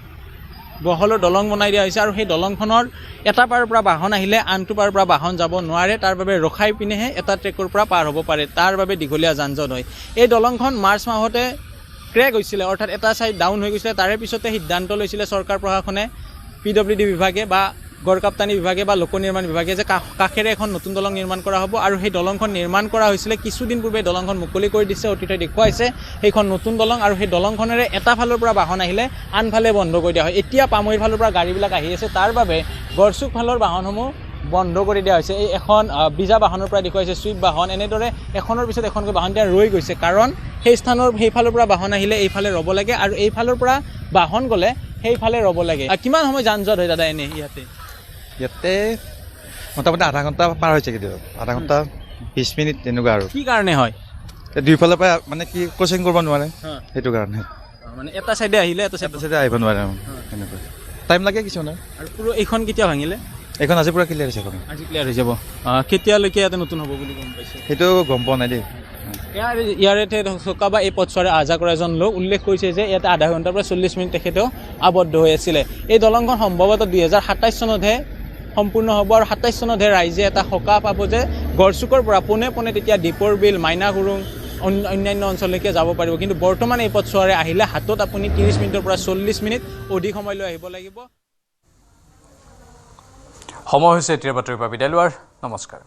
বহলৰ দলং বনাই দিয়া হৈছে আৰু সেই দলংখনৰ এটা পাৰৰ পৰা বাহন আহিলে আনটো পাৰৰ পৰা বাহন যাব নোৱাৰে তাৰ বাবে ৰখাই পিনেহে এটা ট্ৰেকৰ পৰা পাৰ হ'ব পাৰে তাৰ বাবে দীঘলীয়া যান-জঁট হয় এই দলংখন মাৰ্চ মাহতে ক্ৰেক হৈছিলে অৰ্থাৎ এটা ছাইড ডাউন হৈ গৈছিলে তাৰে পিছতে সিদ্ধান্ত লৈছিলে চৰকাৰ প্ৰশাসনে PWD বিভাগে বা গড়কাপ্তানি বিভাগে বা লোক নিৰ্মাণ বিভাগে যে কাষেৰে এখন নতুন দলং নিৰ্মাণ কৰা হ'ব আৰু সেই দলংখন নিৰ্মাণ কৰা হৈছিলে কিছুদিন পূৰ্বে দলংখন মুকলি কৰি দিছে অতীতত দেখুৱাইছে সেইখন নতুন দলং আৰু সেই দলংখনেৰে এটা ফালৰ পৰা বাহন আহিলে আনফালে বন্ধ কৰি দিয়া হয় এতিয়া পামহিৰ ফালৰ পৰা গাড়ীবিলাক আহি আছে তাৰ বাবে গড়চুক ফালৰ বাহনসমূহ বন্ধ কৰি দিয়া হৈছে এই এখন বিজা বাহনৰ পৰা দেখুৱাইছে চুইপ বাহন এনেদৰে এখনৰ পিছত এখনকৈ বাহন দিয়া ৰৈ গৈছে কাৰণ সেই স্থানৰ সেইফালৰ পৰা বাহন আহিলে এইফালে ৰ'ব লাগে আৰু এইফালৰ পৰা বাহন গ'লে সেইফালে ৰ'ব লাগে কিমান সময় যান-জঁট হয় দাদা এনে ইয়াতে মোটামুটি আধা ঘণ্টা পাৰ হৈছে কেতিয়াবা আধা ঘণ্টা 20 মিনিট তেনেকুৱা আৰু কি কাৰণে হয় দুইফালৰ পৰা মানে কি ক্ৰচিং কৰিব নোৱাৰে সেইটো কাৰণে মানে এটা চাইডে আহিলে এটা চাইডে আহিব নোৱাৰে তেনেকুৱা টাইম লাগে কিছুমানে আৰু পুৰো এইখন কেতিয়া ভাঙিলে এইখন আজি পুৰা ক্লিয়াৰ হৈছে আজি ক্লিয়াৰ হৈ যাব কেতিয়ালৈকে ইয়াতে নতুন হ'ব বুলি গম পাইছে সেইটো গম পোৱা নাই দেই ইয়াৰে থকা বা এই পথছোৱাৰে আহা কৰা এজন লোক উল্লেখ কৰিছে যে ইয়াতে আধা ঘণ্টাৰ পৰা 40 মিনিট তেখেতেও আবদ্ধ হৈ আছিলে এই দলংখন সম্ভৱতঃ 2027 চনতহে সম্পূৰ্ণ হ'ব আৰু 27 চনতহে ৰাইজে এটা সকাহ পাব যে গড়চুকৰ পৰা পোনে পোনে তেতিয়া দীপৰ বিল মাইনাগুৰুং অন্যান্য অঞ্চললৈকে যাব পাৰিব কিন্তু বৰ্তমান এই পথছোৱাৰে আহিলে হাতত আপুনি 30 মিনিটৰ পৰা 40 মিনিট অধিক সময় লৈ আহিব লাগিব সময় হৈছে এতিয়াৰ বাতৰিৰ পৰা বিদায় লোৱাৰ নমস্কাৰ